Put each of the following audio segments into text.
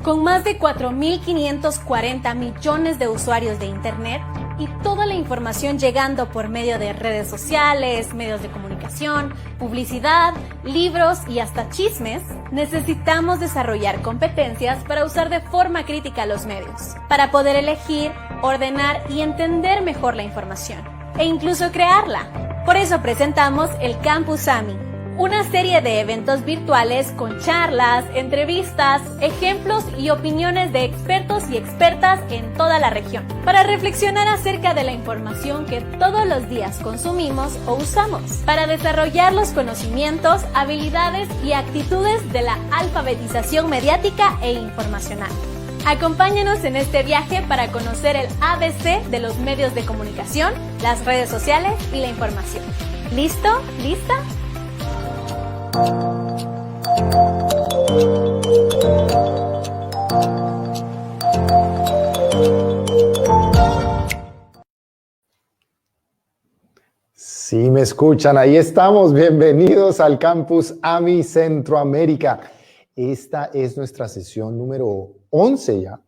Con más de 4.540 millones de usuarios de Internet y toda la información llegando por medio de redes sociales, medios de comunicación, publicidad, libros y hasta chismes, necesitamos desarrollar competencias para usar de forma crítica los medios, para poder elegir, ordenar y entender mejor la información, e incluso crearla. Por eso presentamos el Campus AMI, una serie de eventos virtuales con charlas, entrevistas, ejemplos y opiniones de expertos y expertas en toda la región, para reflexionar acerca de la información que todos los días consumimos o usamos, para desarrollar los conocimientos, habilidades y actitudes de la alfabetización mediática e informacional. Acompáñanos en este viaje para conocer el ABC de los medios de comunicación, las redes sociales y la información. ¿Listo? ¿Lista? Sí, me escuchan, ahí estamos. Bienvenidos al Campus AMI Centroamérica. Esta es nuestra sesión número 11 ya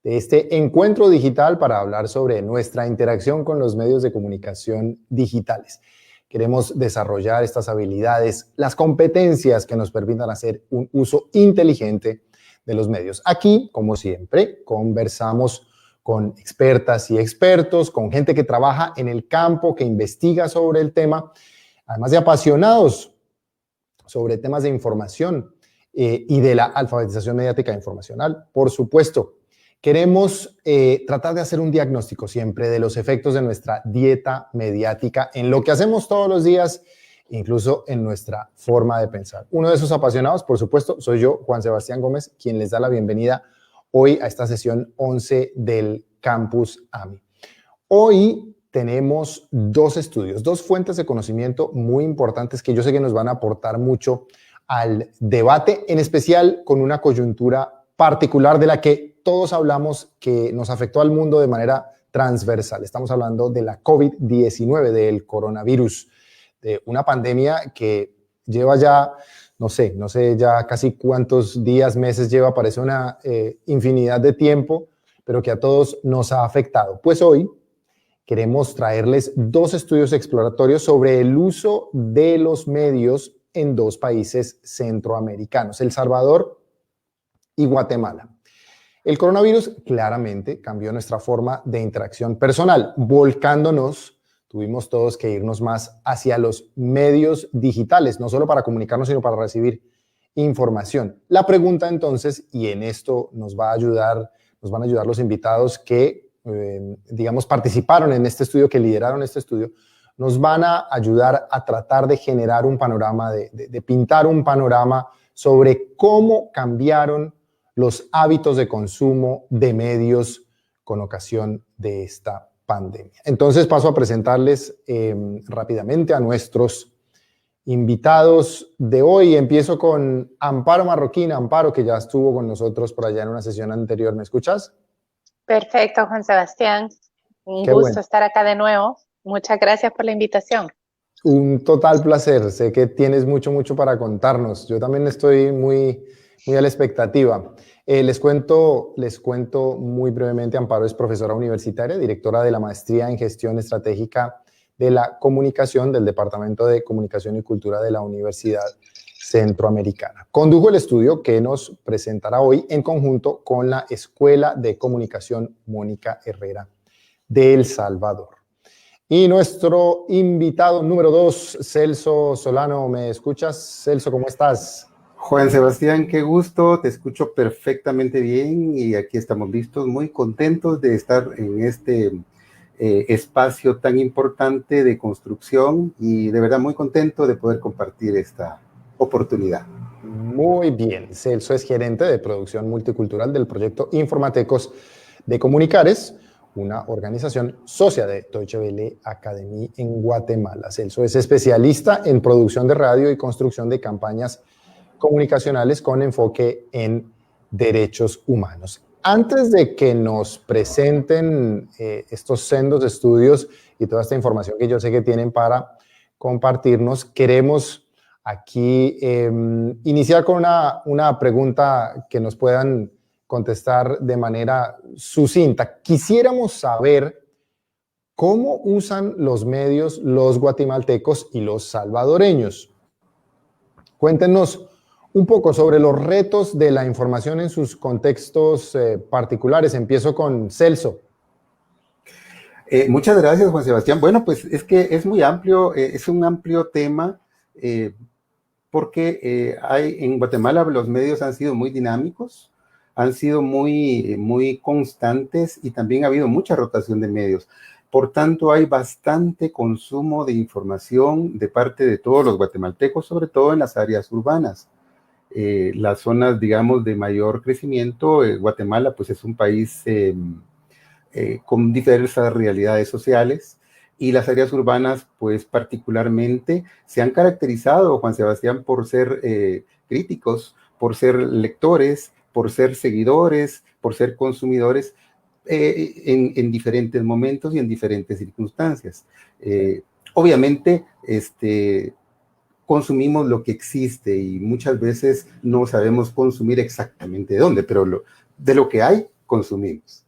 de este encuentro digital para hablar sobre nuestra interacción con los medios de comunicación digitales. Queremos desarrollar estas habilidades, las competencias que nos permitan hacer un uso inteligente de los medios. Aquí, como siempre, conversamos con expertas y expertos, con gente que trabaja en el campo, que investiga sobre el tema, además de apasionados sobre temas de información y de la alfabetización mediática e informacional. Por supuesto, queremos tratar de hacer un diagnóstico siempre de los efectos de nuestra dieta mediática en lo que hacemos todos los días, incluso en nuestra forma de pensar. Uno de esos apasionados, por supuesto, soy yo, Juan Sebastián Gómez, quien les da la bienvenida hoy a esta sesión 11 del Campus AMI. Hoy tenemos dos estudios, dos fuentes de conocimiento muy importantes que yo sé que nos van a aportar mucho al debate, en especial con una coyuntura particular de la que todos hablamos que nos afectó al mundo de manera transversal. Estamos hablando de la COVID-19, del coronavirus, de una pandemia que lleva ya, no sé ya casi cuántos días, meses lleva, parece una infinidad de tiempo, pero que a todos nos ha afectado. Pues hoy queremos traerles dos estudios exploratorios sobre el uso de los medios en dos países centroamericanos, El Salvador y Guatemala. El coronavirus claramente cambió nuestra forma de interacción personal, volcándonos, tuvimos todos que irnos más hacia los medios digitales, no solo para comunicarnos, sino para recibir información. La pregunta entonces, y en esto nos van a ayudar los invitados que, participaron en este estudio, que lideraron este estudio, nos van a ayudar a tratar de generar un panorama, de pintar un panorama sobre cómo cambiaron los hábitos de consumo de medios con ocasión de esta pandemia. Entonces paso a presentarles rápidamente a nuestros invitados de hoy. Empiezo con Amparo Marroquín. Amparo, que ya estuvo con nosotros por allá en una sesión anterior. ¿Me escuchas? Perfecto, Juan Sebastián. Un gusto estar acá de nuevo. Muchas gracias por la invitación. Un total placer. Sé que tienes mucho para contarnos. Yo también estoy muy a la expectativa. Les cuento muy brevemente. Amparo es profesora universitaria, directora de la maestría en gestión estratégica de la comunicación del Departamento de Comunicación y Cultura de la Universidad Centroamericana. Condujo el estudio que nos presentará hoy en conjunto con la Escuela de Comunicación Mónica Herrera de El Salvador. Y nuestro invitado número 2, Celso Solano. ¿Me escuchas? Celso, ¿cómo estás? Juan Sebastián, qué gusto, te escucho perfectamente bien y aquí estamos listos, muy contentos de estar en este espacio tan importante de construcción y de verdad muy contento de poder compartir esta oportunidad. Muy bien, Celso es gerente de producción multicultural del proyecto Informatecos de Comunicares, una organización socia de Deutsche Welle Academy en Guatemala. Celso es especialista en producción de radio y construcción de campañas comunicacionales con enfoque en derechos humanos. Antes de que nos presenten estos sendos estudios y toda esta información que yo sé que tienen para compartirnos, queremos aquí iniciar con una pregunta que nos puedan contestar de manera sucinta. Quisiéramos saber cómo usan los medios los guatemaltecos y los salvadoreños. Cuéntenos un poco sobre los retos de la información en sus contextos particulares. Empiezo con Celso. Muchas gracias, Juan Sebastián. Bueno, pues es que es muy amplio, es un amplio tema, porque en Guatemala los medios han sido muy dinámicos, han sido muy constantes y también ha habido mucha rotación de medios. Por tanto, hay bastante consumo de información de parte de todos los guatemaltecos, sobre todo en las áreas urbanas. Las zonas, digamos, de mayor crecimiento, Guatemala pues es un país con diversas realidades sociales, y las áreas urbanas pues particularmente se han caracterizado, Juan Sebastián, por ser críticos, por ser lectores, por ser seguidores, por ser consumidores en diferentes momentos y en diferentes circunstancias. Obviamente, consumimos lo que existe y muchas veces no sabemos consumir exactamente de dónde, pero de lo que hay, consumimos.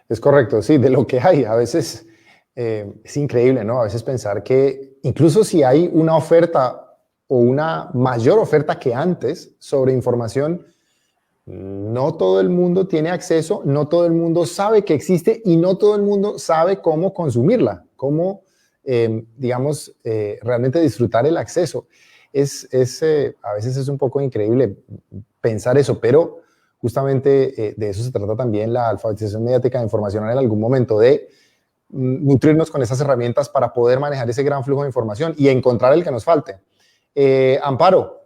Es correcto, sí, de lo que hay. A veces es increíble, ¿no? A veces pensar que incluso si hay una oferta o una mayor oferta que antes sobre información, no todo el mundo tiene acceso, no todo el mundo sabe que existe y no todo el mundo sabe cómo consumirla, cómo, digamos, realmente disfrutar el acceso. A veces es un poco increíble pensar eso, pero justamente de eso se trata también la alfabetización mediática de información en algún momento, de nutrirnos con esas herramientas para poder manejar ese gran flujo de información y encontrar el que nos falte. Amparo.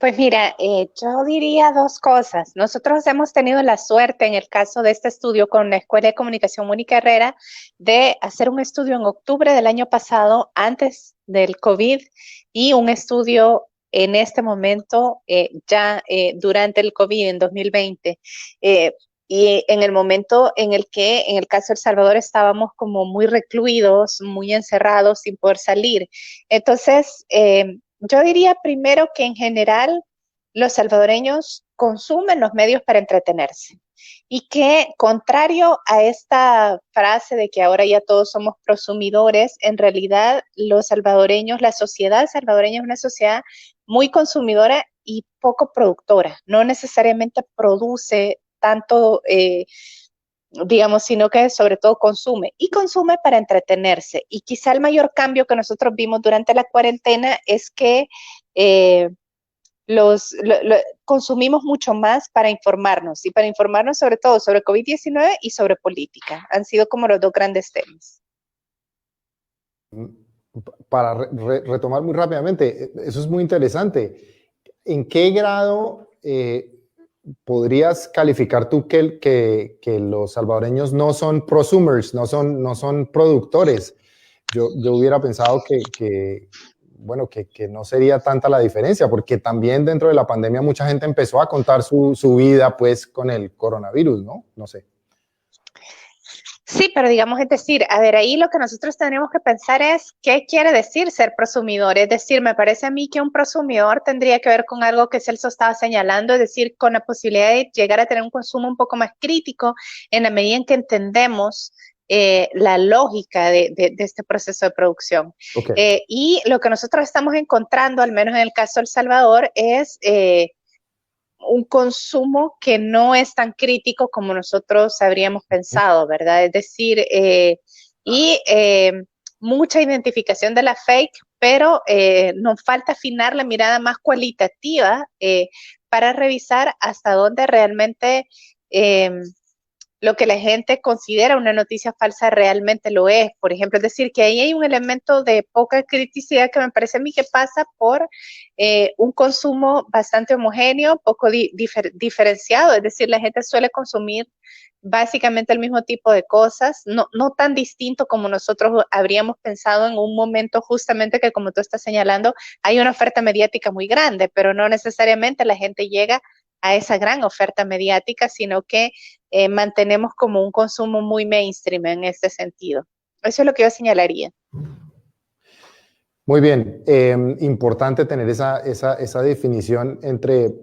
Pues mira, yo diría dos cosas. Nosotros hemos tenido la suerte, en el caso de este estudio con la Escuela de Comunicación Mónica Herrera, de hacer un estudio en octubre del año pasado, antes del COVID, y un estudio en este momento, durante el COVID, en 2020. Y en el momento en el que, en el caso de El Salvador, estábamos como muy recluidos, muy encerrados, sin poder salir. Entonces, yo diría primero que en general los salvadoreños consumen los medios para entretenerse, y que, contrario a esta frase de que ahora ya todos somos prosumidores, en realidad los salvadoreños, la sociedad salvadoreña es una sociedad muy consumidora y poco productora. No necesariamente produce tanto, digamos, sino que sobre todo consume, y consume para entretenerse. Y quizá el mayor cambio que nosotros vimos durante la cuarentena es que consumimos mucho más para informarnos, y para informarnos sobre todo sobre COVID-19 y sobre política. Han sido como los dos grandes temas. Para retomar muy rápidamente, eso es muy interesante. ¿En qué grado podrías calificar tú que los salvadoreños no son prosumers, no son productores? Yo hubiera pensado que no sería tanta la diferencia, porque también dentro de la pandemia mucha gente empezó a contar su vida pues con el coronavirus, ¿no? No sé. Sí, pero digamos, es decir, a ver, ahí lo que nosotros tenemos que pensar es qué quiere decir ser prosumidor. Es decir, me parece a mí que un prosumidor tendría que ver con algo que Celso estaba señalando, es decir, con la posibilidad de llegar a tener un consumo un poco más crítico en la medida en que entendemos la lógica de este proceso de producción. Okay. Y lo que nosotros estamos encontrando, al menos en el caso de El Salvador, es un consumo que no es tan crítico como nosotros habríamos pensado, ¿verdad? Es decir, mucha identificación de la fake, pero nos falta afinar la mirada más cualitativa para revisar hasta dónde realmente lo que la gente considera una noticia falsa realmente lo es. Por ejemplo, es decir, que ahí hay un elemento de poca criticidad que me parece a mí que pasa por un consumo bastante homogéneo, poco diferenciado. Es decir, la gente suele consumir básicamente el mismo tipo de cosas, no tan distinto como nosotros habríamos pensado en un momento justamente que, como tú estás señalando, hay una oferta mediática muy grande, pero no necesariamente la gente llega a esa gran oferta mediática, sino que mantenemos como un consumo muy mainstream en este sentido. Eso es lo que yo señalaría. Muy bien, importante tener esa definición entre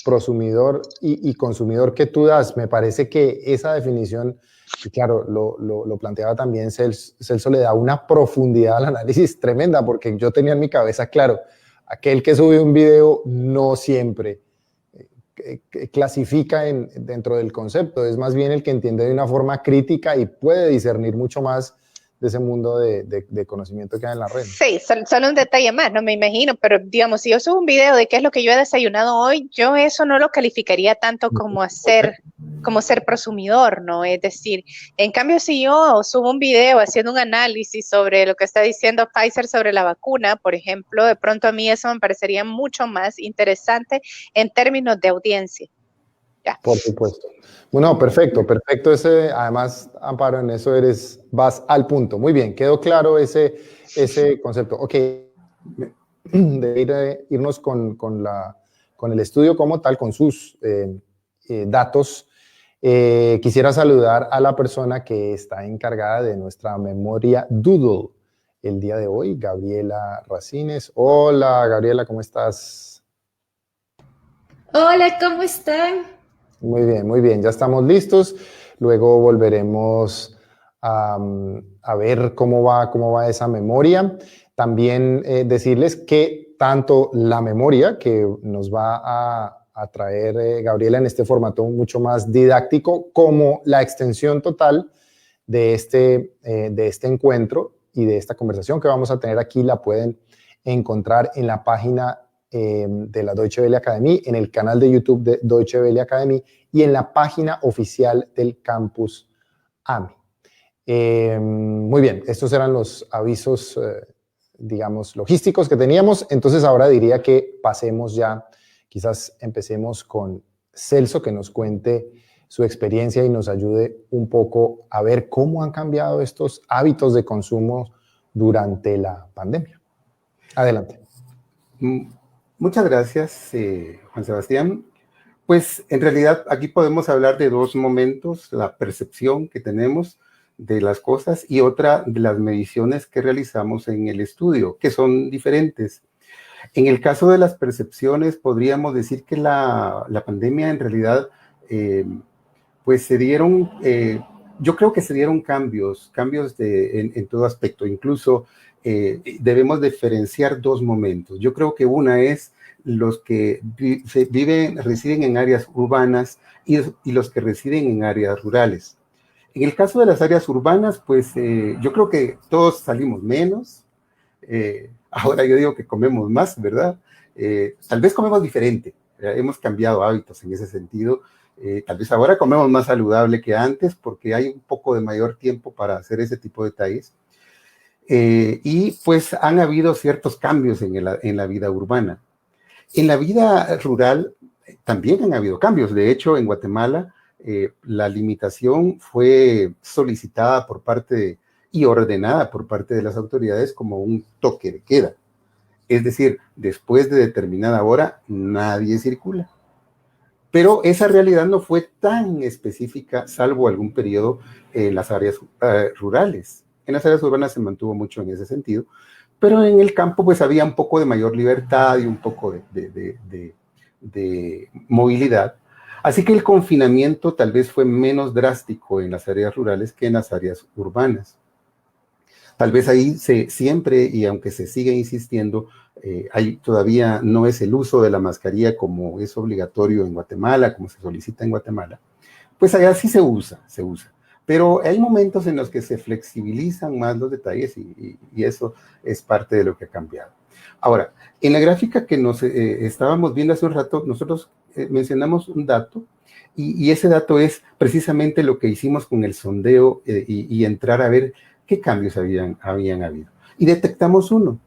prosumidor y consumidor que tú das. Me parece que esa definición, y claro, lo planteaba también Celso, le da una profundidad al análisis tremenda, porque yo tenía en mi cabeza, claro, aquel que sube un video no siempre clasifica dentro del concepto, es más bien el que entiende de una forma crítica y puede discernir mucho más de ese mundo de conocimiento que hay en la red. Sí, solo un detalle más, no me imagino, pero digamos, si yo subo un video de qué es lo que yo he desayunado hoy, yo eso no lo calificaría tanto como ser prosumidor, ¿no? Es decir, en cambio, si yo subo un video haciendo un análisis sobre lo que está diciendo Pfizer sobre la vacuna, por ejemplo, de pronto a mí eso me parecería mucho más interesante en términos de audiencia. Ya. Por supuesto. Bueno, perfecto. Además, Amparo, en eso vas al punto. Muy bien, quedó claro ese concepto. Ok, irnos con el estudio como tal, con sus datos. Quisiera saludar a la persona que está encargada de nuestra memoria Doodle el día de hoy, Gabriela Racines. Hola, Gabriela, ¿cómo estás? Hola, ¿cómo están? Muy bien, ya estamos listos. Luego volveremos a ver cómo va esa memoria. También decirles que tanto la memoria que nos va a traer Gabriela en este formato mucho más didáctico, como la extensión total de este encuentro y de esta conversación que vamos a tener aquí, la pueden encontrar en la página de la Deutsche Welle Academy, en el canal de YouTube de Deutsche Welle Academy y en la página oficial del Campus AMI. Muy bien, estos eran los avisos, digamos, logísticos que teníamos. Entonces ahora diría que pasemos ya, quizás empecemos con Celso, que nos cuente su experiencia y nos ayude un poco a ver cómo han cambiado estos hábitos de consumo durante la pandemia. Adelante. Muchas gracias, Juan Sebastián. Pues en realidad aquí podemos hablar de dos momentos, la percepción que tenemos de las cosas y otra de las mediciones que realizamos en el estudio, que son diferentes. En el caso de las percepciones, podríamos decir que la pandemia en realidad, pues se dieron, yo creo que se dieron cambios en todo aspecto. Incluso debemos diferenciar dos momentos. Yo creo que una es los que residen en áreas urbanas y los que residen en áreas rurales. En el caso de las áreas urbanas, pues yo creo que todos salimos menos. Ahora yo digo que comemos más, ¿verdad? Tal vez comemos diferente. Hemos cambiado hábitos en ese sentido. Tal vez ahora comemos más saludable que antes porque hay un poco de mayor tiempo para hacer ese tipo de detalles. Y pues han habido ciertos cambios en la vida urbana. En la vida rural también han habido cambios. De hecho, en Guatemala la limitación fue solicitada y ordenada por parte de las autoridades como un toque de queda. Es decir, después de determinada hora nadie circula. Pero esa realidad no fue tan específica, salvo algún periodo en las áreas rurales. En las áreas urbanas se mantuvo mucho en ese sentido, pero en el campo pues había un poco de mayor libertad y un poco de movilidad. Así que el confinamiento tal vez fue menos drástico en las áreas rurales que en las áreas urbanas. Tal vez ahí siempre, y aunque se sigue insistiendo, todavía no es el uso de la mascarilla como es obligatorio en Guatemala, como se solicita en Guatemala, pues allá sí se usa. Pero hay momentos en los que se flexibilizan más los detalles y eso es parte de lo que ha cambiado. Ahora, en la gráfica que nos estábamos viendo hace un rato, nosotros mencionamos un dato y ese dato es precisamente lo que hicimos con el sondeo y entrar a ver qué cambios habían habido. Y detectamos uno,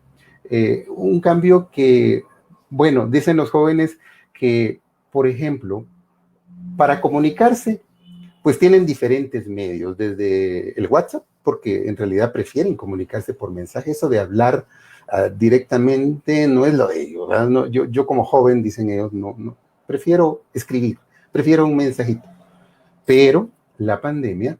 un cambio que, bueno, dicen los jóvenes que, por ejemplo, para comunicarse, pues tienen diferentes medios, desde el WhatsApp, porque en realidad prefieren comunicarse por mensaje. Eso de hablar directamente no es lo de ellos, ¿verdad? No, yo como joven, dicen ellos, no, prefiero escribir, prefiero un mensajito. Pero la pandemia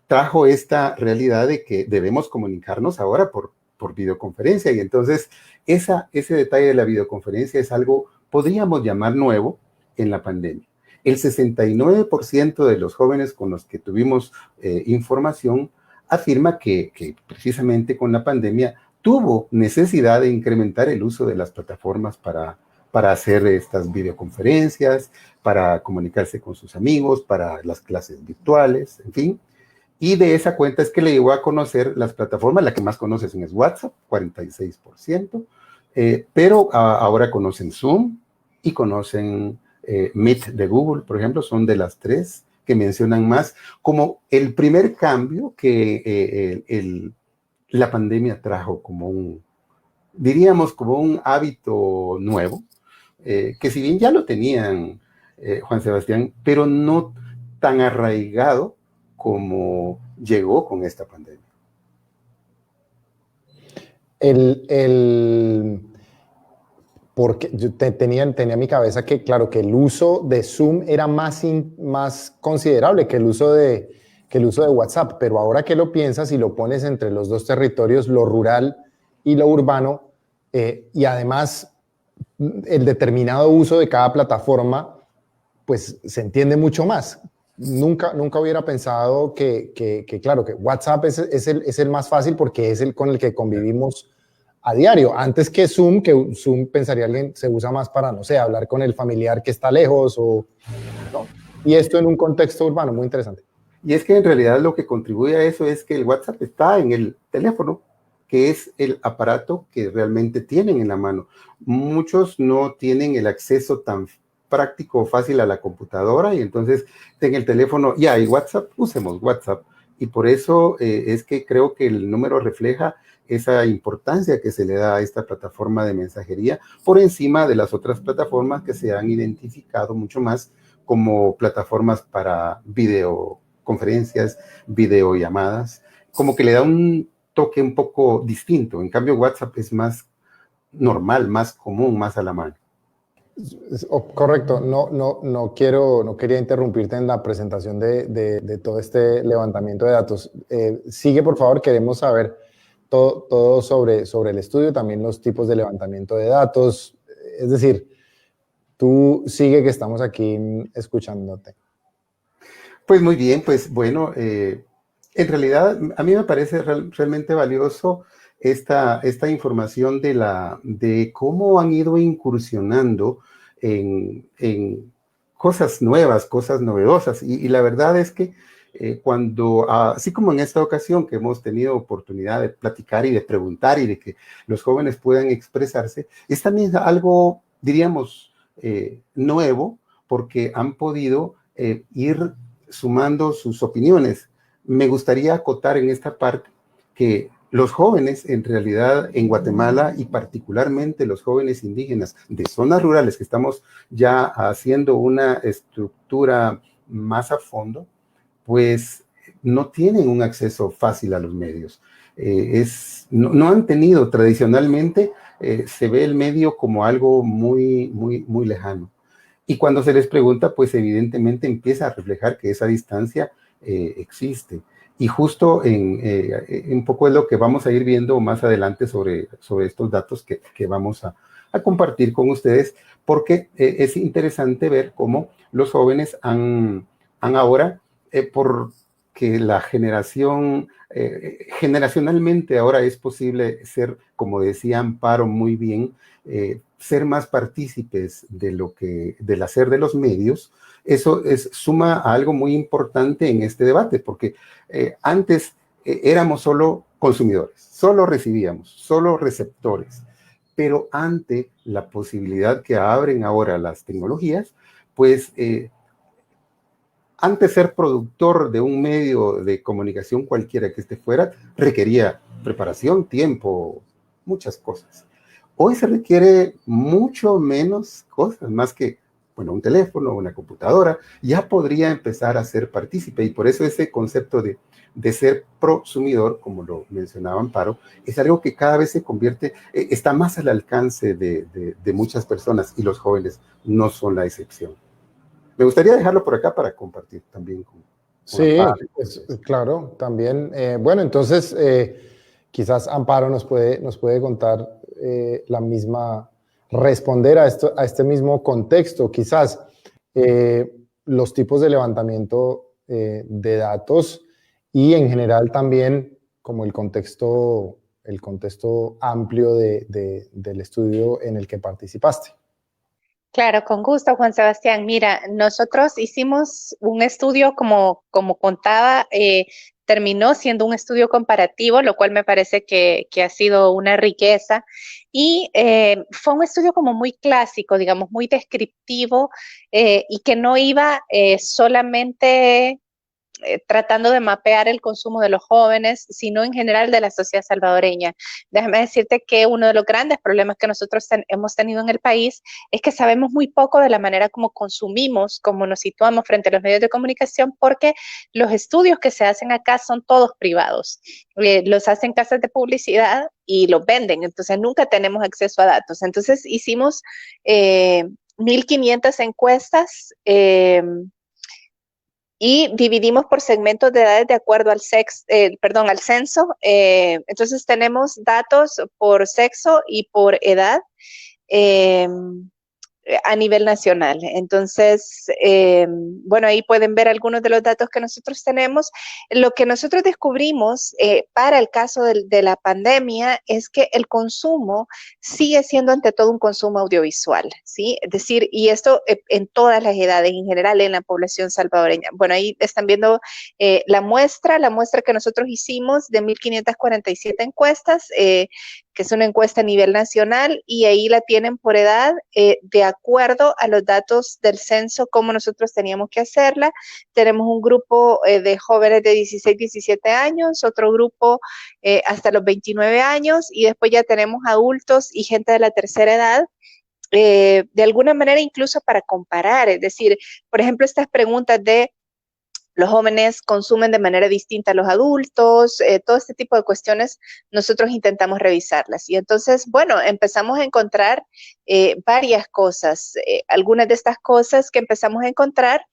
trajo esta realidad de que debemos comunicarnos ahora por videoconferencia, y entonces ese detalle de la videoconferencia es algo, podríamos llamar nuevo en la pandemia. El 69% de los jóvenes con los que tuvimos información afirma que precisamente con la pandemia tuvo necesidad de incrementar el uso de las plataformas para hacer estas videoconferencias, para comunicarse con sus amigos, para las clases virtuales, en fin. Y de esa cuenta es que le llegó a conocer las plataformas. La que más conocen es WhatsApp, 46%, pero ahora conocen Zoom y conocen Meet de Google, por ejemplo, son de las tres que mencionan más como el primer cambio que la pandemia trajo como diríamos, como un hábito nuevo, que si bien ya lo tenían, Juan Sebastián, pero no tan arraigado como llegó con esta pandemia. Porque yo tenía en mi cabeza que, claro, que el uso de Zoom era más considerable que el uso de WhatsApp, pero ahora que lo piensas y lo pones entre los dos territorios, lo rural y lo urbano, y además el determinado uso de cada plataforma, pues se entiende mucho más. Nunca hubiera pensado que claro, que WhatsApp es el más fácil porque es el con el que convivimos a diario. Antes que Zoom pensaría alguien se usa más para, no sé, hablar con el familiar que está lejos ¿no? Y esto en un contexto urbano, muy interesante. Y es que en realidad lo que contribuye a eso es que el WhatsApp está en el teléfono, que es el aparato que realmente tienen en la mano. Muchos no tienen el acceso tan práctico o fácil a la computadora, y entonces en el teléfono ya hay WhatsApp, usemos WhatsApp. Y por eso es que creo que el número refleja esa importancia que se le da a esta plataforma de mensajería por encima de las otras plataformas que se han identificado mucho más como plataformas para videoconferencias, videollamadas, como que le da un toque un poco distinto. En cambio, WhatsApp es más normal, más común, más a la mano. Correcto, no quería interrumpirte en la presentación de todo este levantamiento de datos. Sigue, por favor, queremos saber todo sobre el estudio, también los tipos de levantamiento de datos. Es decir, tú sigue, que estamos aquí escuchándote. Pues muy bien, pues bueno, en realidad a mí me parece realmente valioso esta información de cómo han ido incursionando en cosas nuevas, cosas novedosas. Y la verdad es que cuando, así como en esta ocasión que hemos tenido oportunidad de platicar y de preguntar y de que los jóvenes puedan expresarse, es también algo, diríamos, nuevo, porque han podido ir sumando sus opiniones. Me gustaría acotar en esta parte que los jóvenes, en realidad, en Guatemala, y particularmente los jóvenes indígenas de zonas rurales, que estamos ya haciendo una estructura más a fondo, pues no tienen un acceso fácil a los medios. No han tenido tradicionalmente, se ve el medio como algo muy, muy, muy lejano. Y cuando se les pregunta, pues evidentemente empieza a reflejar que esa distancia existe. Y justo un poco es lo que vamos a ir viendo más adelante sobre estos datos que vamos a compartir con ustedes, porque es interesante ver cómo los jóvenes han ahora, porque la generacionalmente ahora es posible ser, como decía Amparo muy bien, ser más partícipes del hacer de los medios. Eso suma a algo muy importante en este debate, porque antes éramos solo consumidores, solo recibíamos, solo receptores, pero ante la posibilidad que abren ahora las tecnologías, pues antes ser productor de un medio de comunicación cualquiera que esté fuera requería preparación, tiempo, muchas cosas. Hoy se requiere mucho menos cosas, más que bueno, un teléfono, una computadora, ya podría empezar a ser partícipe. Y por eso ese concepto de ser prosumidor, como lo mencionaba Amparo, es algo que cada vez se convierte, está más al alcance de muchas personas, y los jóvenes no son la excepción. Me gustaría dejarlo por acá para compartir también con Sí, Amparo. claro, también. Bueno, entonces quizás Amparo nos puede contar la misma, responder a este mismo contexto, quizás los tipos de levantamiento de datos y en general también como el contexto amplio del estudio en el que participaste. Claro, con gusto, Juan Sebastián. Mira, nosotros hicimos un estudio, como contaba, terminó siendo un estudio comparativo, lo cual me parece que ha sido una riqueza. Y fue un estudio como muy clásico, digamos, muy descriptivo, y que no iba solamente tratando de mapear el consumo de los jóvenes, sino en general de la sociedad salvadoreña. Déjame decirte que uno de los grandes problemas que nosotros hemos tenido en el país es que sabemos muy poco de la manera como consumimos, cómo nos situamos frente a los medios de comunicación, porque los estudios que se hacen acá son todos privados. Los hacen casas de publicidad y los venden, entonces nunca tenemos acceso a datos. Entonces hicimos 1.500 encuestas, y dividimos por segmentos de edades de acuerdo al al censo. Entonces tenemos datos por sexo y por edad. Eh, a nivel nacional. Entonces, bueno, ahí pueden ver algunos de los datos que nosotros tenemos. Lo que nosotros descubrimos para el caso de la pandemia es que el consumo sigue siendo ante todo un consumo audiovisual, ¿sí? Es decir, y esto en todas las edades, en general en la población salvadoreña. Bueno, ahí están viendo la muestra que nosotros hicimos de 1.547 encuestas, que es una encuesta a nivel nacional, y ahí la tienen por edad, de acuerdo a los datos del censo, como nosotros teníamos que hacerla. Tenemos un grupo de jóvenes de 16, 17 años, otro grupo hasta los 29 años, y después ya tenemos adultos y gente de la tercera edad. De alguna manera incluso para comparar, es decir, por ejemplo, estas preguntas de los jóvenes consumen de manera distinta a los adultos, todo este tipo de cuestiones nosotros intentamos revisarlas. Y entonces, bueno, empezamos a encontrar varias cosas. Algunas de estas cosas que empezamos a encontrar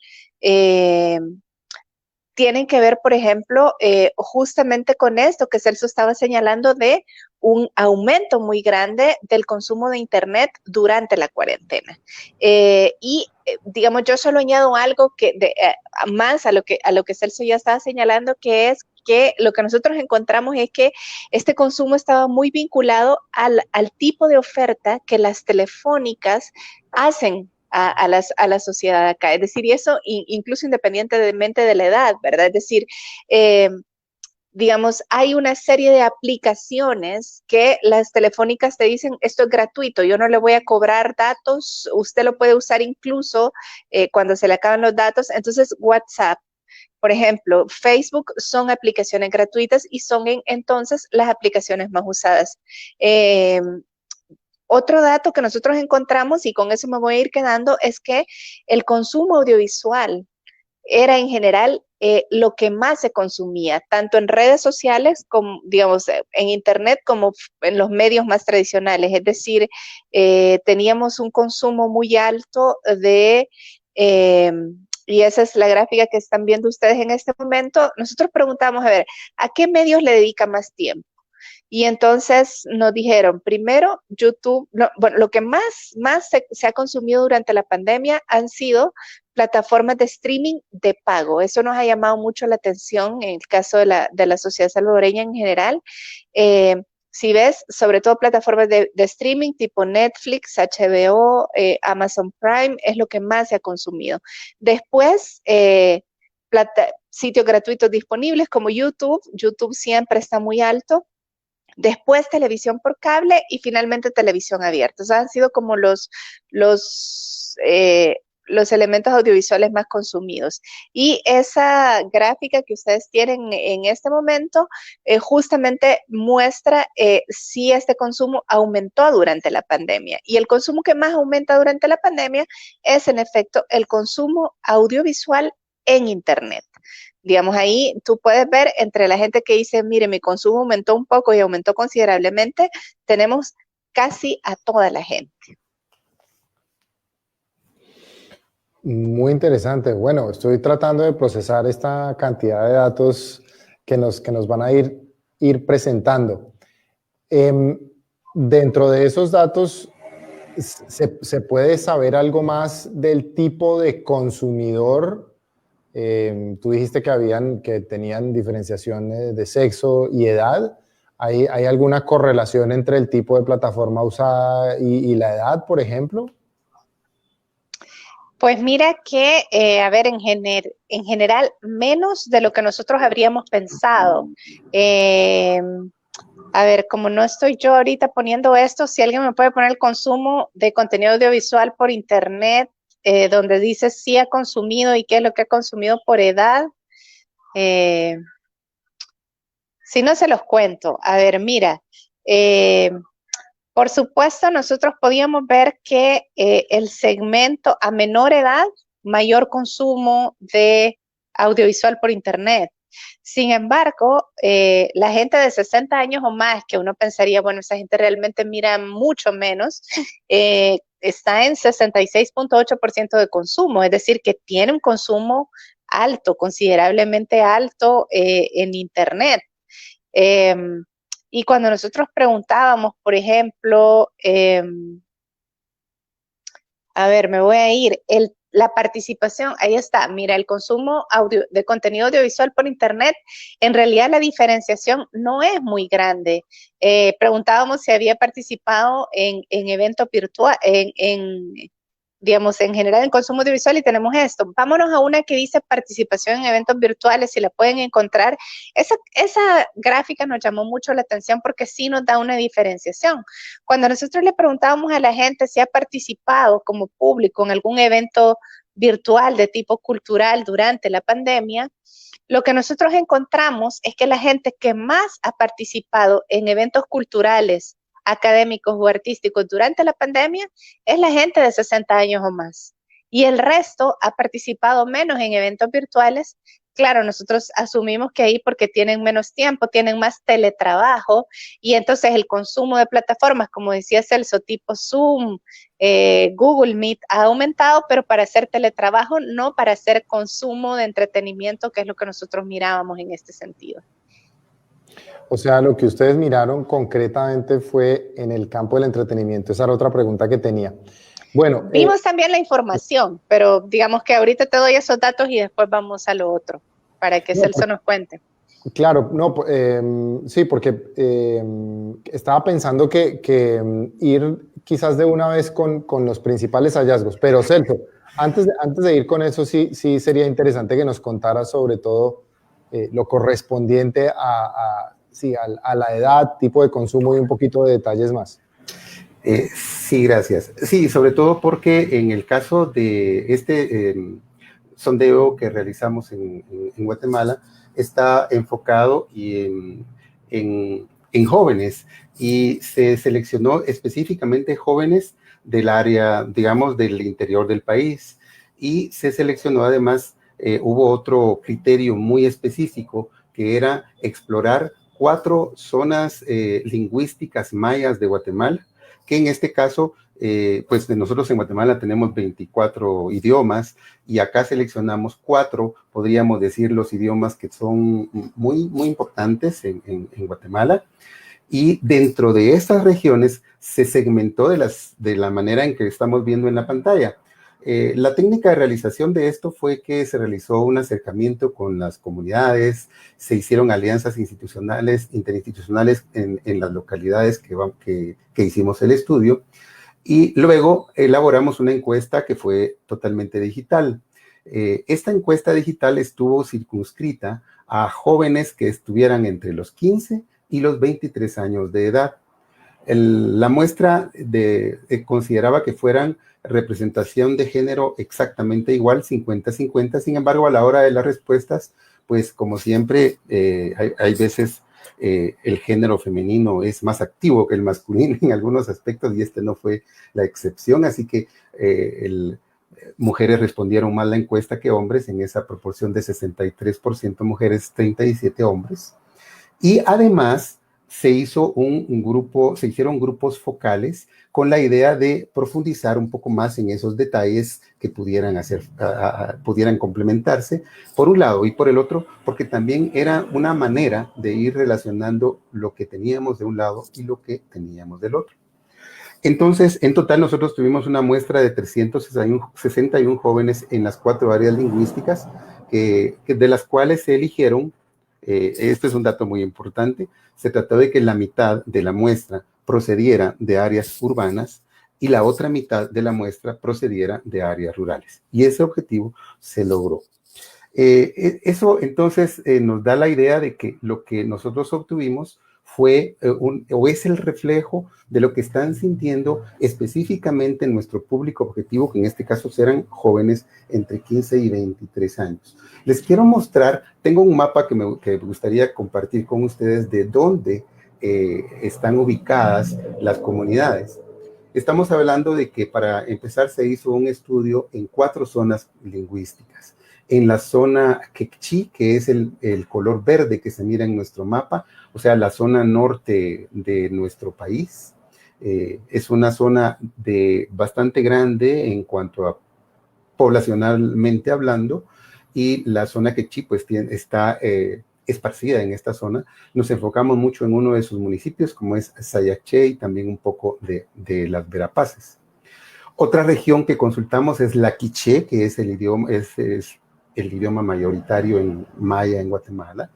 tienen que ver, por ejemplo, justamente con esto que Celso estaba señalando, de un aumento muy grande del consumo de Internet durante la cuarentena. Digamos, yo solo añado algo más a lo que Celso ya estaba señalando, que es que lo que nosotros encontramos es que este consumo estaba muy vinculado al tipo de oferta que las telefónicas hacen a la sociedad acá. Es decir, y eso incluso independientemente de la edad, ¿verdad? Es decir, digamos, hay una serie de aplicaciones que las telefónicas te dicen, esto es gratuito, yo no le voy a cobrar datos, usted lo puede usar incluso cuando se le acaban los datos. Entonces, WhatsApp, por ejemplo, Facebook, son aplicaciones gratuitas y son entonces las aplicaciones más usadas. Otro dato que nosotros encontramos, y con eso me voy a ir quedando, es que el consumo audiovisual era en general lo que más se consumía, tanto en redes sociales como, digamos, en Internet, como en los medios más tradicionales. Es decir, teníamos un consumo muy alto y esa es la gráfica que están viendo ustedes en este momento. Nosotros preguntamos, a ver, ¿a qué medios le dedica más tiempo? Y entonces nos dijeron, primero, YouTube, bueno, lo que más se ha consumido durante la pandemia han sido plataformas de streaming de pago. Eso nos ha llamado mucho la atención en el caso de la sociedad salvadoreña en general. Si ves, sobre todo plataformas de streaming tipo Netflix, HBO, Amazon Prime, es lo que más se ha consumido. Después, sitios gratuitos disponibles como YouTube. YouTube siempre está muy alto. Después televisión por cable y finalmente televisión abierta. O sea, han sido como los elementos audiovisuales más consumidos. Y esa gráfica que ustedes tienen en este momento justamente muestra si este consumo aumentó durante la pandemia. Y el consumo que más aumenta durante la pandemia es, en efecto, el consumo audiovisual en Internet. Digamos, ahí tú puedes ver entre la gente que dice, mire, mi consumo aumentó un poco y aumentó considerablemente, tenemos casi a toda la gente. Muy interesante. Bueno, estoy tratando de procesar esta cantidad de datos que nos van a ir presentando. Dentro de esos datos, ¿se puede saber algo más del tipo de consumidor? Tú dijiste que tenían diferenciación de sexo y edad. ¿Hay alguna correlación entre el tipo de plataforma usada y la edad, por ejemplo? Pues mira que, a ver, en general, menos de lo que nosotros habríamos pensado. A ver, como no estoy yo ahorita poniendo esto, si alguien me puede poner el consumo de contenido audiovisual por Internet, donde dice si ha consumido y qué es lo que ha consumido por edad. Si no, se los cuento. A ver, mira, por supuesto, nosotros podíamos ver que el segmento a menor edad, mayor consumo de audiovisual por Internet. Sin embargo, la gente de 60 años o más, que uno pensaría, bueno, esa gente realmente mira mucho menos, está en 66.8% de consumo, es decir, que tiene un consumo alto, considerablemente alto en Internet. Y cuando nosotros preguntábamos, por ejemplo, a ver, me voy a ir, la participación, ahí está, mira, el consumo de contenido audiovisual por Internet, en realidad la diferenciación no es muy grande. Preguntábamos si había participado en eventos virtuales, digamos, en general en consumo audiovisual, y tenemos esto. Vámonos a una que dice participación en eventos virtuales, si la pueden encontrar. Esa gráfica nos llamó mucho la atención porque sí nos da una diferenciación. Cuando nosotros le preguntábamos a la gente si ha participado como público en algún evento virtual de tipo cultural durante la pandemia, lo que nosotros encontramos es que la gente que más ha participado en eventos culturales, académicos o artísticos durante la pandemia es la gente de 60 años o más. Y el resto ha participado menos en eventos virtuales. Claro, nosotros asumimos que ahí porque tienen menos tiempo, tienen más teletrabajo y entonces el consumo de plataformas, como decía Celso, tipo Zoom, Google Meet ha aumentado, pero para hacer teletrabajo, no para hacer consumo de entretenimiento, que es lo que nosotros mirábamos en este sentido. O sea, lo que ustedes miraron concretamente fue en el campo del entretenimiento. Esa era otra pregunta que tenía. Bueno, vimos también la información, pero digamos que ahorita te doy esos datos y después vamos a lo otro, para que Celso nos cuente. Claro, no, sí, porque estaba pensando que ir quizás de una vez con los principales hallazgos, pero Celso, antes de ir con eso, sí sería interesante que nos contara sobre todo lo correspondiente a la edad, tipo de consumo y un poquito de detalles más. Sí, gracias. Sí, sobre todo porque en el caso de este sondeo que realizamos en Guatemala, está enfocado en jóvenes y se seleccionó específicamente jóvenes del área, digamos, del interior del país y se seleccionó además, hubo otro criterio muy específico que era explorar 4 zonas lingüísticas mayas de Guatemala, que en este caso, pues nosotros en Guatemala tenemos 24 idiomas y acá seleccionamos 4, podríamos decir los idiomas que son muy, muy importantes en Guatemala. Y dentro de estas regiones se segmentó de la manera en que estamos viendo en la pantalla. La técnica de realización de esto fue que se realizó un acercamiento con las comunidades, se hicieron alianzas interinstitucionales en las localidades que hicimos el estudio y luego elaboramos una encuesta que fue totalmente digital. Esta encuesta digital estuvo circunscrita a jóvenes que estuvieran entre los 15 y los 23 años de edad. La muestra consideraba que fueran representación de género exactamente igual, 50-50. Sin embargo, a la hora de las respuestas, pues como siempre, hay veces el género femenino es más activo que el masculino en algunos aspectos, y este no fue la excepción. Así que mujeres respondieron más la encuesta que hombres, en esa proporción de 63% mujeres, 37% hombres. Y además se hicieron grupos focales con la idea de profundizar un poco más en esos detalles que pudieran complementarse, por un lado, y por el otro, porque también era una manera de ir relacionando lo que teníamos de un lado y lo que teníamos del otro. Entonces, en total, nosotros tuvimos una muestra de 361 jóvenes en las 4 áreas lingüísticas, de las cuales se eligieron, este es un dato muy importante, se trató de que la mitad de la muestra procediera de áreas urbanas y la otra mitad de la muestra procediera de áreas rurales. Y ese objetivo se logró. Eso entonces nos da la idea de que lo que nosotros obtuvimos fue o es el reflejo de lo que están sintiendo específicamente nuestro público objetivo, que en este caso serán jóvenes entre 15 y 23 años. Les quiero mostrar, tengo un mapa que me gustaría compartir con ustedes de dónde están ubicadas las comunidades. Estamos hablando de que para empezar se hizo un estudio en 4 zonas lingüísticas. En la zona Quechí, que es el color verde que se mira en nuestro mapa, o sea, la zona norte de nuestro país. Es una zona bastante grande en cuanto a poblacionalmente hablando, y la zona Quechí pues está esparcida en esta zona. Nos enfocamos mucho en uno de sus municipios, como es Sayaché, y también un poco de las Verapaces. Otra región que consultamos es la Quiché, que es el idioma, el idioma mayoritario en maya en Guatemala,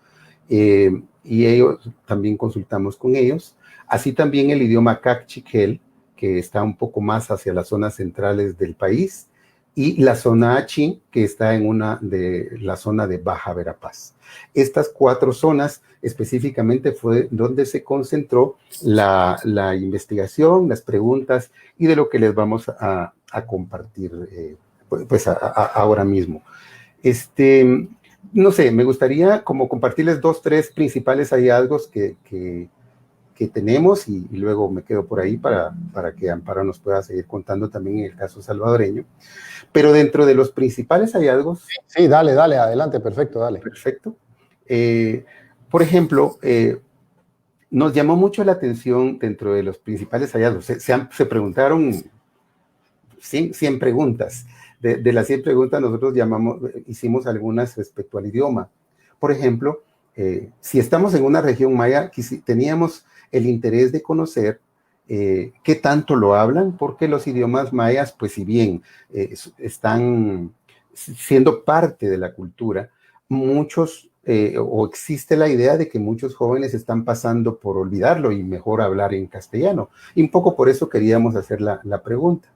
y ellos también consultamos con ellos. Así también el idioma Cachiquel, que está un poco más hacia las zonas centrales del país, y la zona Achín, que está en la zona de Baja Verapaz. Estas 4 zonas específicamente fue donde se concentró la investigación, las preguntas, y de lo que les vamos a compartir ahora mismo. No sé, me gustaría como compartirles 2, 3 principales hallazgos que tenemos, y luego me quedo por ahí para que Amparo nos pueda seguir contando también en el caso salvadoreño. Pero dentro de los principales hallazgos... Sí, dale, adelante, perfecto, dale. Perfecto. Por ejemplo, nos llamó mucho la atención dentro de los principales hallazgos. Se preguntaron 100 preguntas. De las 100 preguntas nosotros hicimos algunas respecto al idioma. Por ejemplo, si estamos en una región maya, teníamos el interés de conocer qué tanto lo hablan, porque los idiomas mayas, pues si bien están siendo parte de la cultura, o existe la idea de que muchos jóvenes están pasando por olvidarlo y mejor hablar en castellano. Y un poco por eso queríamos hacer la pregunta.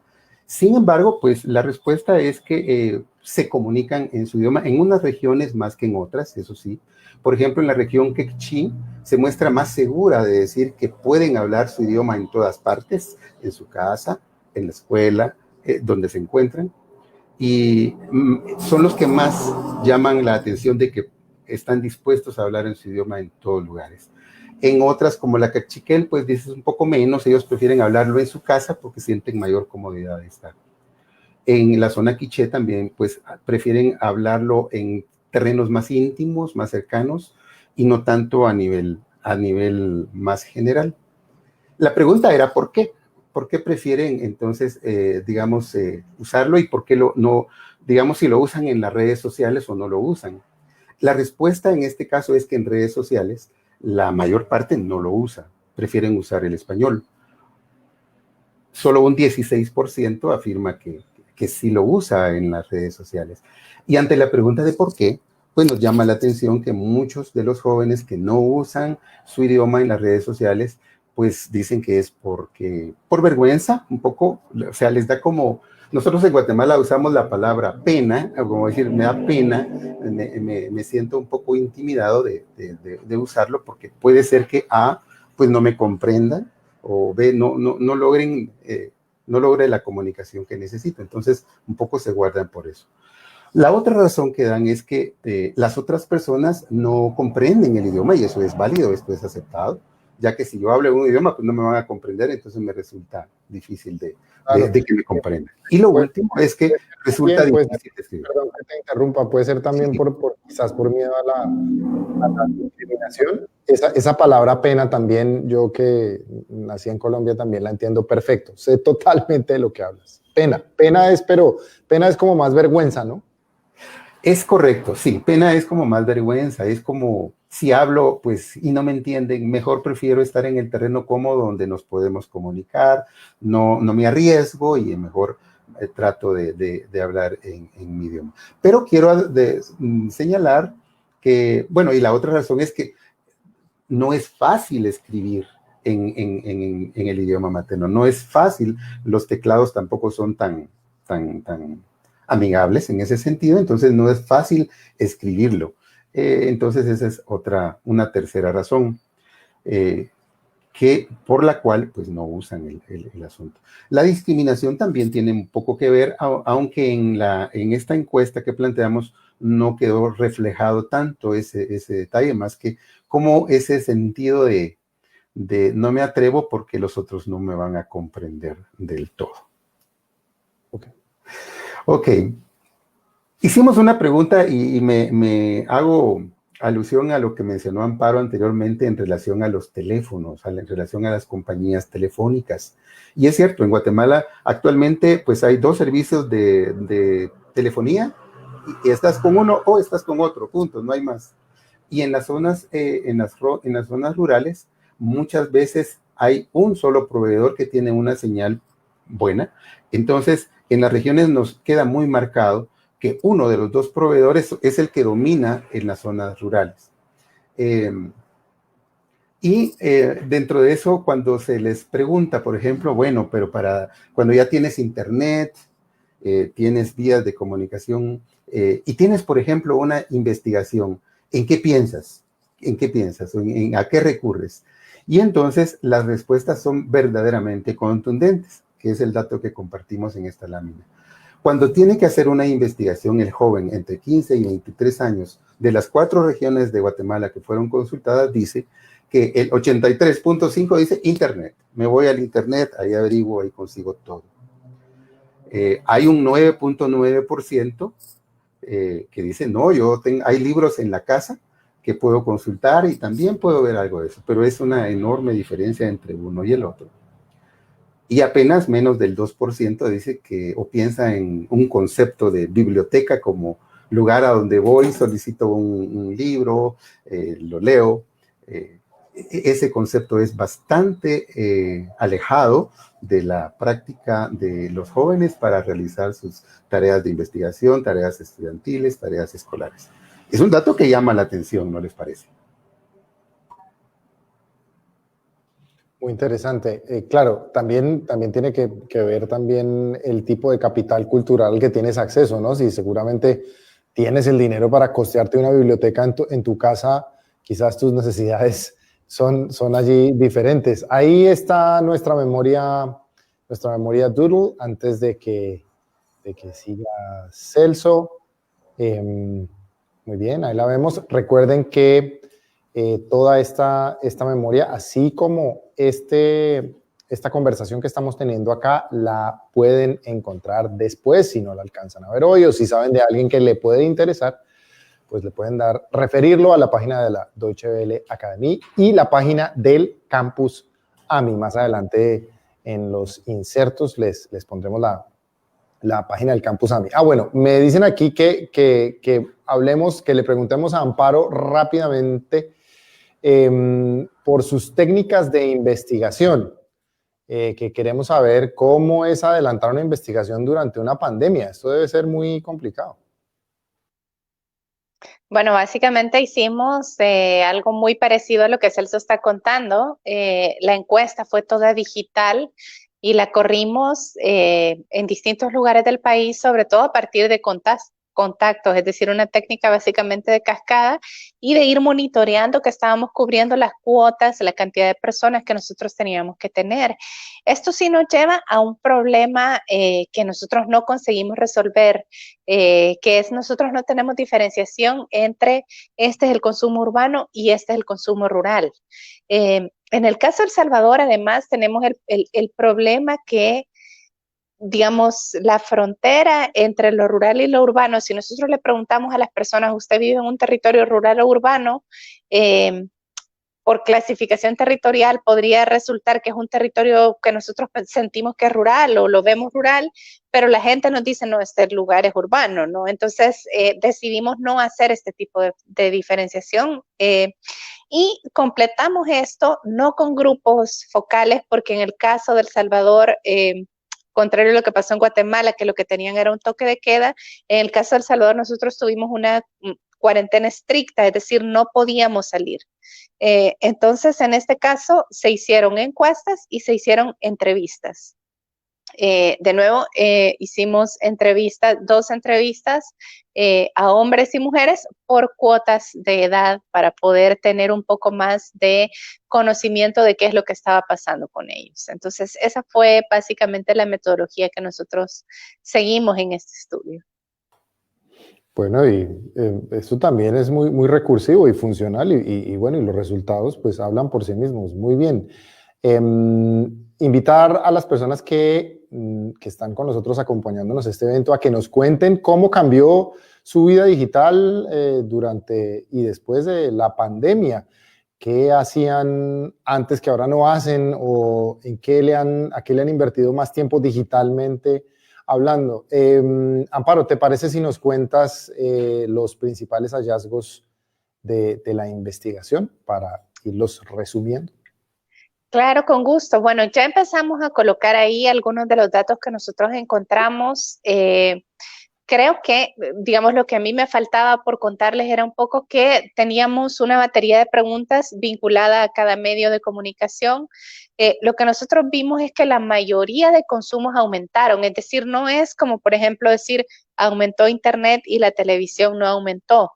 Sin embargo, pues la respuesta es que se comunican en su idioma, en unas regiones más que en otras, eso sí. Por ejemplo, en la región Quechí se muestra más segura de decir que pueden hablar su idioma en todas partes, en su casa, en la escuela, donde se encuentran. Y son los que más llaman la atención de que están dispuestos a hablar en su idioma en todos lugares. En otras, como la Cachiquel, pues dices un poco menos, ellos prefieren hablarlo en su casa porque sienten mayor comodidad de estar. En la zona Quiché también, pues prefieren hablarlo en terrenos más íntimos, más cercanos, y no tanto a nivel más general. La pregunta era ¿por qué? ¿Por qué prefieren entonces, usarlo, y por qué si lo usan en las redes sociales o no lo usan? La respuesta en este caso es que en redes sociales la mayor parte no lo usa, prefieren usar el español. Solo un 16% afirma que sí lo usa en las redes sociales. Y ante la pregunta de por qué, pues nos llama la atención que muchos de los jóvenes que no usan su idioma en las redes sociales, pues dicen que es por vergüenza, un poco, o sea, les da como... Nosotros en Guatemala usamos la palabra pena, como decir, me da pena, me siento un poco intimidado de usarlo, porque puede ser que pues no me comprendan, o B no logren, no logre la comunicación que necesita. Entonces, un poco se guardan por eso. La otra razón que dan es que las otras personas no comprenden el idioma y eso es válido, esto es aceptado, ya que si yo hablo un idioma, pues no me van a comprender, entonces me resulta difícil de que me comprendan. Y lo último es que resulta difícil de escribir. Perdón que te interrumpa, puede ser también quizás por miedo a la discriminación. Esa palabra pena también, yo que nací en Colombia también la entiendo perfecto, sé totalmente de lo que hablas. Pena es como más vergüenza, ¿no? Es correcto, sí, pena es como más vergüenza, es como si hablo pues y no me entienden, mejor prefiero estar en el terreno cómodo donde nos podemos comunicar, no me arriesgo y mejor trato de hablar en mi idioma. Pero quiero señalar que, bueno, y la otra razón es que no es fácil escribir en el idioma materno, no es fácil, los teclados tampoco son tan amigables en ese sentido, entonces no es fácil escribirlo. Entonces esa es una tercera razón por la cual pues no usan el asunto. La discriminación también tiene un poco que ver, aunque en esta encuesta que planteamos no quedó reflejado tanto ese detalle, más que como ese sentido de no me atrevo porque los otros no me van a comprender del todo. Ok. Hicimos una pregunta y me hago alusión a lo que mencionó Amparo anteriormente en relación a los teléfonos, en relación a las compañías telefónicas. Y es cierto, en Guatemala actualmente pues hay 2 servicios de telefonía y estás con uno o estás con otro, punto, no hay más. Y en las zonas, en las zonas rurales muchas veces hay un solo proveedor que tiene una señal buena. Entonces, en las regiones nos queda muy marcado que uno de los 2 proveedores es el que domina en las zonas rurales. Dentro de eso, cuando se les pregunta, por ejemplo, bueno, pero cuando ya tienes internet, tienes vías de comunicación y tienes, por ejemplo, una investigación, ¿en qué piensas? ¿En qué piensas? ¿A qué recurres? Y entonces las respuestas son verdaderamente contundentes, que es el dato que compartimos en esta lámina. Cuando tiene que hacer una investigación el joven entre 15 y 23 años, de las 4 regiones de Guatemala que fueron consultadas, dice que el 83.5 dice Internet. Me voy al Internet, ahí averiguo, ahí consigo todo. Hay un 9.9% que dice, no, hay libros en la casa que puedo consultar y también puedo ver algo de eso, pero es una enorme diferencia entre uno y el otro. Y apenas menos del 2% dice que o piensa en un concepto de biblioteca como lugar a donde voy, solicito un libro, lo leo. Ese concepto es bastante alejado de la práctica de los jóvenes para realizar sus tareas de investigación, tareas estudiantiles, tareas escolares. Es un dato que llama la atención, ¿no les parece? Muy interesante. Claro, también tiene que ver también el tipo de capital cultural al que tienes acceso, ¿no? Si seguramente tienes el dinero para costearte una biblioteca en tu casa, quizás tus necesidades son allí diferentes. Ahí está nuestra memoria Doodle, antes de que siga Celso. Muy bien, ahí la vemos. Recuerden que toda esta memoria, así como esta conversación que estamos teniendo acá, la pueden encontrar después, si no la alcanzan a ver hoy, o si saben de alguien que le puede interesar, pues le pueden referirlo a la página de la Deutsche Welle Academy y la página del Campus AMI. Más adelante en los insertos les pondremos la página del Campus AMI. Bueno, me dicen aquí que hablemos, que le preguntemos a Amparo rápidamente por sus técnicas de investigación, que queremos saber cómo es adelantar una investigación durante una pandemia. Esto debe ser muy complicado. Bueno, básicamente hicimos algo muy parecido a lo que Celso está contando. La encuesta fue toda digital y la corrimos en distintos lugares del país, sobre todo a partir de contactos, es decir, una técnica básicamente de cascada y de ir monitoreando que estábamos cubriendo las cuotas, la cantidad de personas que nosotros teníamos que tener. Esto sí nos lleva a un problema que nosotros no conseguimos resolver, que es nosotros no tenemos diferenciación entre este es el consumo urbano y este es el consumo rural. En el caso de El Salvador, además, tenemos el problema que digamos, la frontera entre lo rural y lo urbano, si nosotros le preguntamos a las personas, ¿usted vive en un territorio rural o urbano? Por clasificación territorial podría resultar que es un territorio que nosotros sentimos que es rural o lo vemos rural, pero la gente nos dice, no, este lugar es urbano, ¿no? Entonces decidimos no hacer este tipo de diferenciación y completamos esto no con grupos focales, porque en el caso de El Salvador, contrario a lo que pasó en Guatemala, que lo que tenían era un toque de queda, en el caso de El Salvador nosotros tuvimos una cuarentena estricta, es decir, no podíamos salir. Entonces, en este caso, se hicieron encuestas y se hicieron entrevistas. De nuevo, hicimos dos entrevistas a hombres y mujeres por cuotas de edad para poder tener un poco más de conocimiento de qué es lo que estaba pasando con ellos. Entonces, esa fue básicamente la metodología que nosotros seguimos en este estudio. Bueno, y esto también es muy, muy recursivo y funcional y bueno, y los resultados pues hablan por sí mismos. Muy bien. Invitar a las personas que están con nosotros acompañándonos a este evento a que nos cuenten cómo cambió su vida digital durante y después de la pandemia. ¿Qué hacían antes que ahora no hacen o a qué le han invertido más tiempo digitalmente hablando? Amparo, ¿te parece si nos cuentas los principales hallazgos de la investigación para irlos resumiendo? Claro, con gusto. Bueno, ya empezamos a colocar ahí algunos de los datos que nosotros encontramos. Creo que, digamos, lo que a mí me faltaba por contarles era un poco que teníamos una batería de preguntas vinculada a cada medio de comunicación. Lo que nosotros vimos es que la mayoría de consumos aumentaron, es decir, no es como, por ejemplo, decir aumentó Internet y la televisión no aumentó.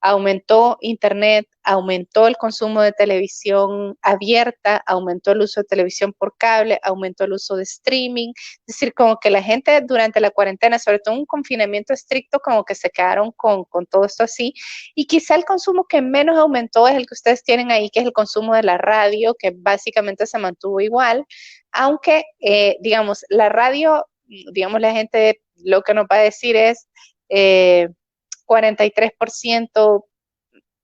Aumentó Internet, aumentó el consumo de televisión abierta, aumentó el uso de televisión por cable, aumentó el uso de streaming. Es decir, como que la gente durante la cuarentena, sobre todo un confinamiento estricto, como que se quedaron con todo esto así. Y quizá el consumo que menos aumentó es el que ustedes tienen ahí, que es el consumo de la radio, que básicamente se mantuvo igual. Aunque, digamos, la radio, digamos, la gente lo que nos va a decir es 43%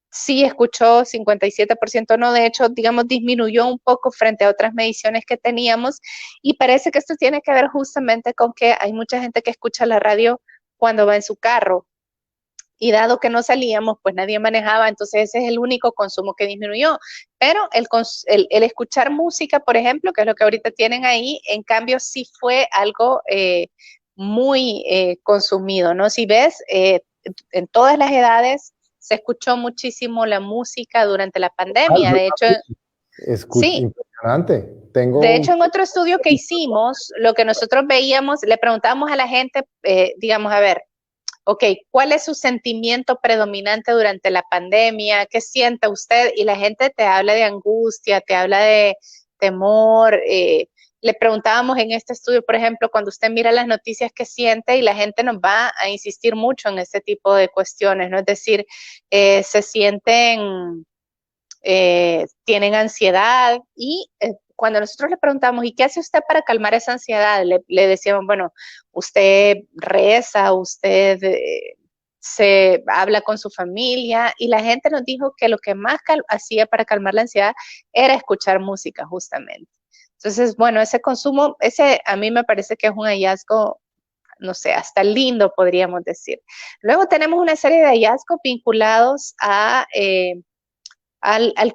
sí escuchó, 57% no. De hecho, digamos, disminuyó un poco frente a otras mediciones que teníamos y parece que esto tiene que ver justamente con que hay mucha gente que escucha la radio cuando va en su carro y dado que no salíamos, pues nadie manejaba, entonces ese es el único consumo que disminuyó. Pero el escuchar música, por ejemplo, que es lo que ahorita tienen ahí, en cambio sí fue algo muy consumido, ¿no? Si ves, en todas las edades se escuchó muchísimo la música durante la pandemia. De hecho, sí, impresionante. De hecho, en otro estudio que hicimos, lo que nosotros veíamos, le preguntábamos a la gente, digamos, a ver, ok, ¿cuál es su sentimiento predominante durante la pandemia? ¿Qué siente usted? Y la gente te habla de angustia, te habla de temor. Le preguntábamos en este estudio, por ejemplo, cuando usted mira las noticias, ¿qué siente? Y la gente nos va a insistir mucho en este tipo de cuestiones, ¿no? Es decir, se sienten, tienen ansiedad y cuando nosotros le preguntamos, ¿y qué hace usted para calmar esa ansiedad? Le decíamos, bueno, usted reza, usted se habla con su familia, y la gente nos dijo que lo que más hacía para calmar la ansiedad era escuchar música, justamente. Entonces, bueno, ese consumo, ese a mí me parece que es un hallazgo, no sé, hasta lindo, podríamos decir. Luego tenemos una serie de hallazgos vinculados al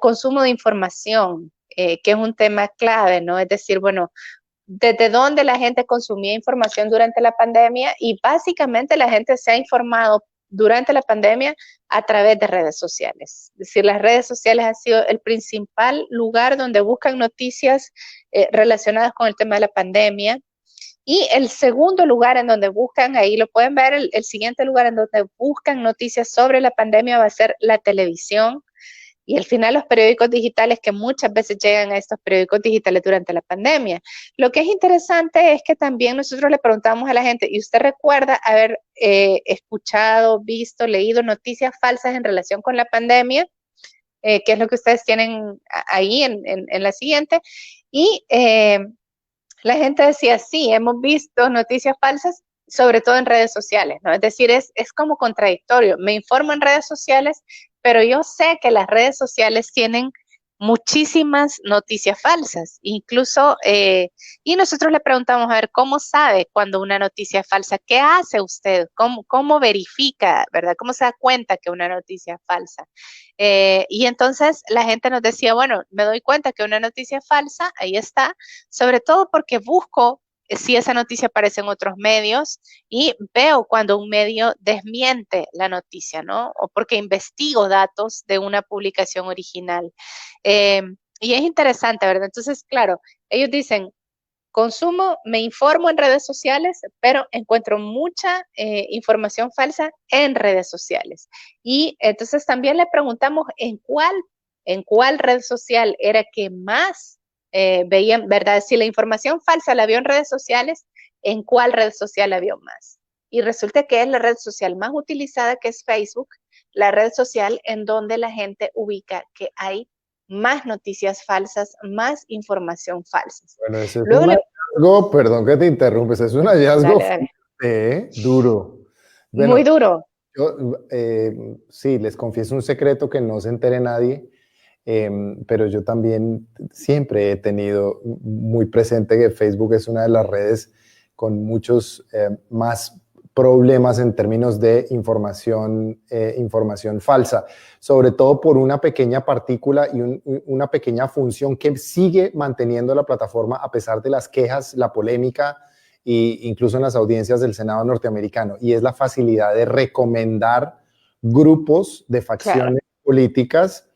consumo de información, que es un tema clave, ¿no? Es decir, bueno, desde dónde la gente consumía información durante la pandemia, y básicamente la gente se ha informado durante la pandemia a través de redes sociales. Es decir, las redes sociales han sido el principal lugar donde buscan noticias relacionadas con el tema de la pandemia. Y el segundo lugar en donde buscan, ahí lo pueden ver, el siguiente lugar en donde buscan noticias sobre la pandemia va a ser la televisión. Y al final los periódicos digitales, que muchas veces llegan a estos periódicos digitales durante la pandemia. Lo que es interesante es que también nosotros le preguntamos a la gente, ¿y usted recuerda haber escuchado, visto, leído noticias falsas en relación con la pandemia? Que es lo que ustedes tienen ahí en la siguiente. Y la gente decía, sí, hemos visto noticias falsas, sobre todo en redes sociales, ¿no? Es decir, es como contradictorio. Me informo en redes sociales, pero yo sé que las redes sociales tienen muchísimas noticias falsas, incluso, y nosotros le preguntamos, a ver, ¿cómo sabe cuando una noticia es falsa? ¿Qué hace usted? ¿Cómo verifica, verdad? ¿Cómo se da cuenta que una noticia es falsa? Y entonces la gente nos decía, bueno, me doy cuenta que una noticia es falsa, ahí está, sobre todo porque busco si esa noticia aparece en otros medios y veo cuando un medio desmiente la noticia, ¿no? O porque investigo datos de una publicación original. Y es interesante, ¿verdad? Entonces, claro, ellos dicen, consumo, me informo en redes sociales, pero encuentro mucha información falsa en redes sociales. Y entonces también le preguntamos en cuál red social era que más veían, ¿verdad? Si la información falsa la vio en redes sociales, ¿en cuál red social la vio más? Y resulta que es la red social más utilizada, que es Facebook, la red social en donde la gente ubica que hay más noticias falsas, más información falsa. Bueno, ese es un hallazgo, perdón que te interrumpes, es un hallazgo dale. Duro. Bueno, muy duro. Yo, sí, les confieso un secreto que no se entere nadie, pero yo también siempre he tenido muy presente que Facebook es una de las redes con muchos más problemas en términos de información falsa, sobre todo por una pequeña partícula y una pequeña función que sigue manteniendo la plataforma a pesar de las quejas, la polémica e incluso en las audiencias del Senado norteamericano, y es la facilidad de recomendar grupos de facciones políticas,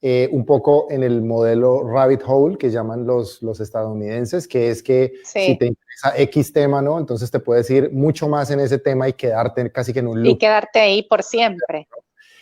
un poco en el modelo rabbit hole que llaman los estadounidenses, que es que si te interesa X tema, ¿no? Entonces te puedes ir mucho más en ese tema y quedarte casi que en un loop. Y quedarte ahí por siempre.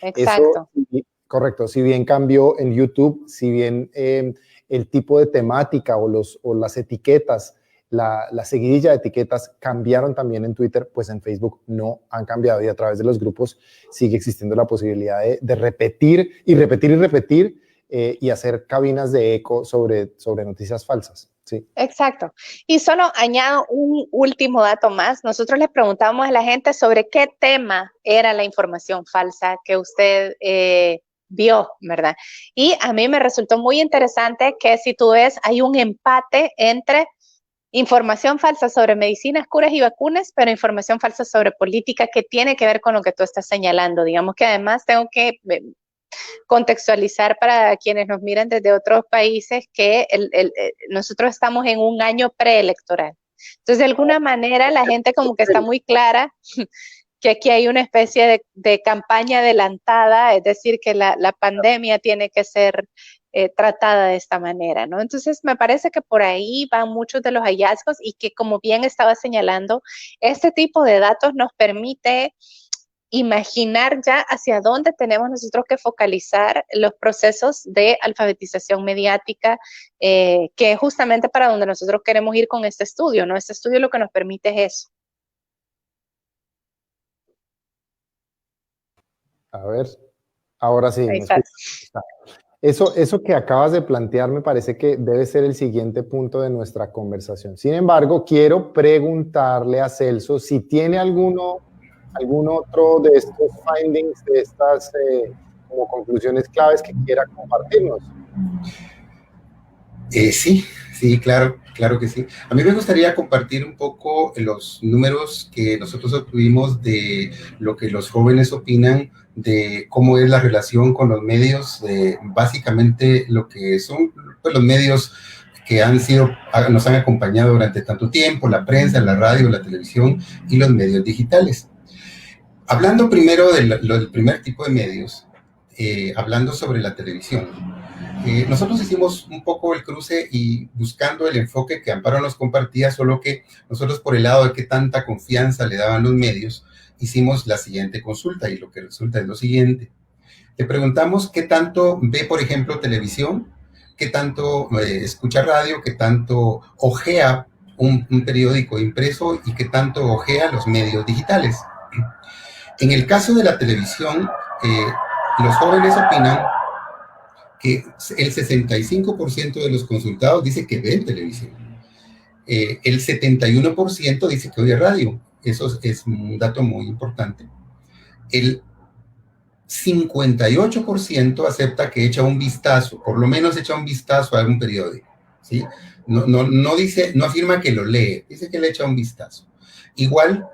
Exacto. Eso, correcto. Si bien cambió en YouTube, si bien el tipo de temática o las etiquetas, la seguidilla de etiquetas cambiaron también en Twitter, pues en Facebook no han cambiado, y a través de los grupos sigue existiendo la posibilidad de repetir y repetir y repetir y hacer cabinas de eco sobre noticias falsas. Sí. Exacto. Y solo añado un último dato más. Nosotros le preguntamos a la gente sobre qué tema era la información falsa que usted vio, ¿verdad? Y a mí me resultó muy interesante que si tú ves, hay un empate entre información falsa sobre medicinas, curas y vacunas, pero información falsa sobre política que tiene que ver con lo que tú estás señalando. Digamos que además tengo que contextualizar para quienes nos miran desde otros países que nosotros estamos en un año preelectoral. Entonces, de alguna manera, la gente como que está muy clara que aquí hay una especie de campaña adelantada, es decir, que la pandemia tiene que ser tratada de esta manera, ¿no? Entonces, me parece que por ahí van muchos de los hallazgos y que, como bien estaba señalando, este tipo de datos nos permite imaginar ya hacia dónde tenemos nosotros que focalizar los procesos de alfabetización mediática, que es justamente para donde nosotros queremos ir con este estudio, ¿no? Este estudio lo que nos permite es eso. A ver, ahora sí. Eso que acabas de plantear me parece que debe ser el siguiente punto de nuestra conversación. Sin embargo, quiero preguntarle a Celso si tiene algún otro de estos findings, de estas como conclusiones claves que quiera compartirnos. Sí, claro que sí. A mí me gustaría compartir un poco los números que nosotros obtuvimos de lo que los jóvenes opinan de cómo es la relación con los medios, básicamente lo que son pues, los medios que nos han acompañado durante tanto tiempo, la prensa, la radio, la televisión y los medios digitales. Hablando primero del primer tipo de medios, hablando sobre la televisión. nosotros hicimos un poco el cruce y buscando el enfoque que Amparo nos compartía, solo que nosotros por el lado de qué tanta confianza le daban los medios, hicimos la siguiente consulta y lo que resulta es lo siguiente. Le preguntamos qué tanto ve, por ejemplo, televisión, qué tanto escucha radio, qué tanto ojea un periódico impreso y qué tanto ojea los medios digitales. En el caso de la televisión, los jóvenes opinan que el 65% de los consultados dice que ven televisión. El 71% dice que oye radio. Eso es un dato muy importante. El 58% acepta que echa un vistazo, por lo menos echa un vistazo a algún periódico, ¿sí? No dice, no afirma que lo lee, dice que le echa un vistazo. Igual,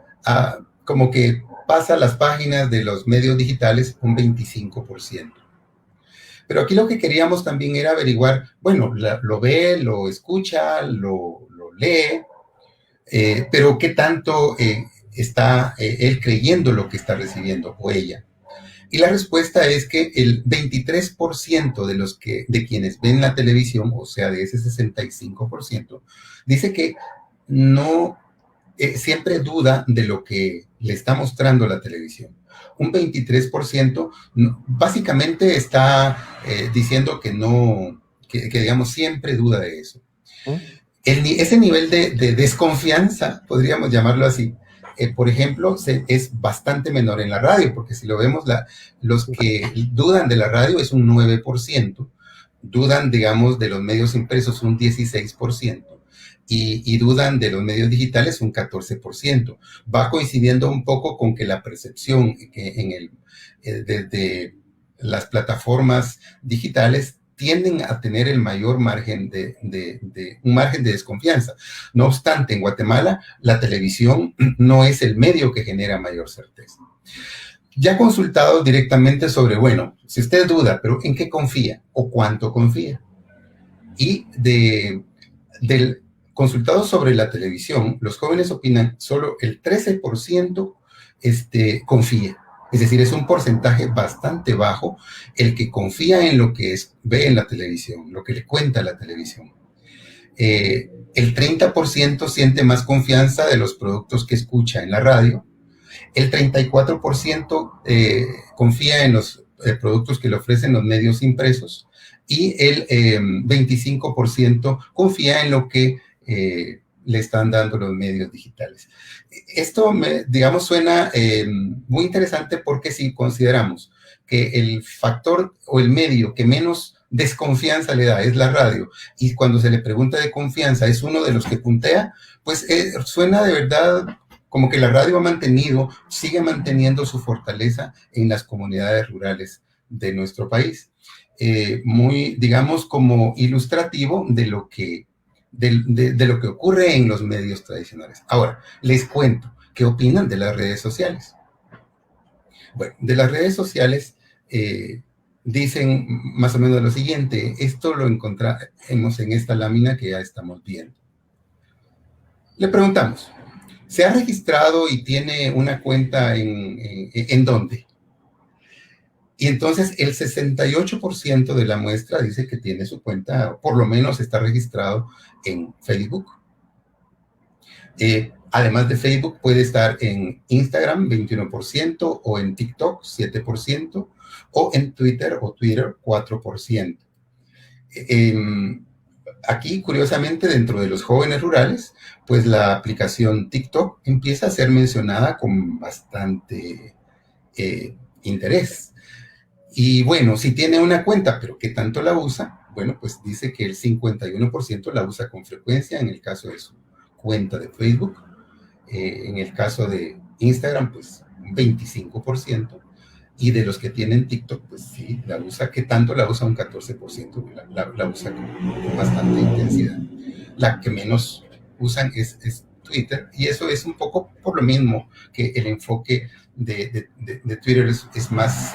como que pasa las páginas de los medios digitales un 25%. Pero aquí lo que queríamos también era averiguar, bueno, lo ve, lo escucha, lo lee, pero qué tanto está él creyendo lo que está recibiendo o ella. Y la respuesta es que el 23% de quienes ven la televisión, o sea, de ese 65%, dice que no, siempre duda de lo que le está mostrando la televisión. Un 23% básicamente está diciendo que no, que digamos siempre duda de eso. Ese nivel de desconfianza, podríamos llamarlo así, por ejemplo, es bastante menor en la radio, porque si lo vemos, los que dudan de la radio es un 9%, dudan, digamos, de los medios impresos un 16%, y dudan de los medios digitales un 14%. Va coincidiendo un poco con que la percepción que desde las plataformas digitales tienden a tener el mayor margen un margen de desconfianza. No obstante, en Guatemala, la televisión no es el medio que genera mayor certeza. Ya consultados directamente sobre, bueno, si usted duda, pero ¿en qué confía o cuánto confía? Y del consultados sobre la televisión, los jóvenes opinan solo el 13% confía. Es decir, es un porcentaje bastante bajo el que confía en lo que ve en la televisión, lo que le cuenta la televisión. El 30% siente más confianza de los productos que escucha en la radio. El 34% confía en los productos que le ofrecen los medios impresos. Y el 25% confía en lo que le están dando los medios digitales. Esto, digamos, suena muy interesante porque si consideramos que el factor o el medio que menos desconfianza le da es la radio, y cuando se le pregunta de confianza es uno de los que puntea, pues suena de verdad como que la radio sigue manteniendo su fortaleza en las comunidades rurales de nuestro país. Muy, digamos, como ilustrativo de lo que ocurre en los medios tradicionales. Ahora, les cuento, ¿qué opinan de las redes sociales? Bueno, de las redes sociales dicen más o menos lo siguiente. Esto lo encontramos en esta lámina que ya estamos viendo. Le preguntamos, ¿se ha registrado y tiene una cuenta en dónde? Y entonces el 68% de la muestra dice que tiene su cuenta, por lo menos está registrado en Facebook. Además de Facebook, puede estar en Instagram, 21%, o en TikTok, 7%, o en Twitter 4%. Aquí, curiosamente, dentro de los jóvenes rurales, pues la aplicación TikTok empieza a ser mencionada con bastante interés. Y bueno, si tiene una cuenta, pero ¿qué tanto la usa? Bueno, pues dice que el 51% la usa con frecuencia en el caso de su cuenta de Facebook. En el caso de Instagram, pues un 25%. Y de los que tienen TikTok, pues sí, la usa. ¿Qué tanto la usa? Un 14%. La usa con bastante intensidad. La que menos usan es Twitter. Y eso es un poco por lo mismo que el enfoque de Twitter es más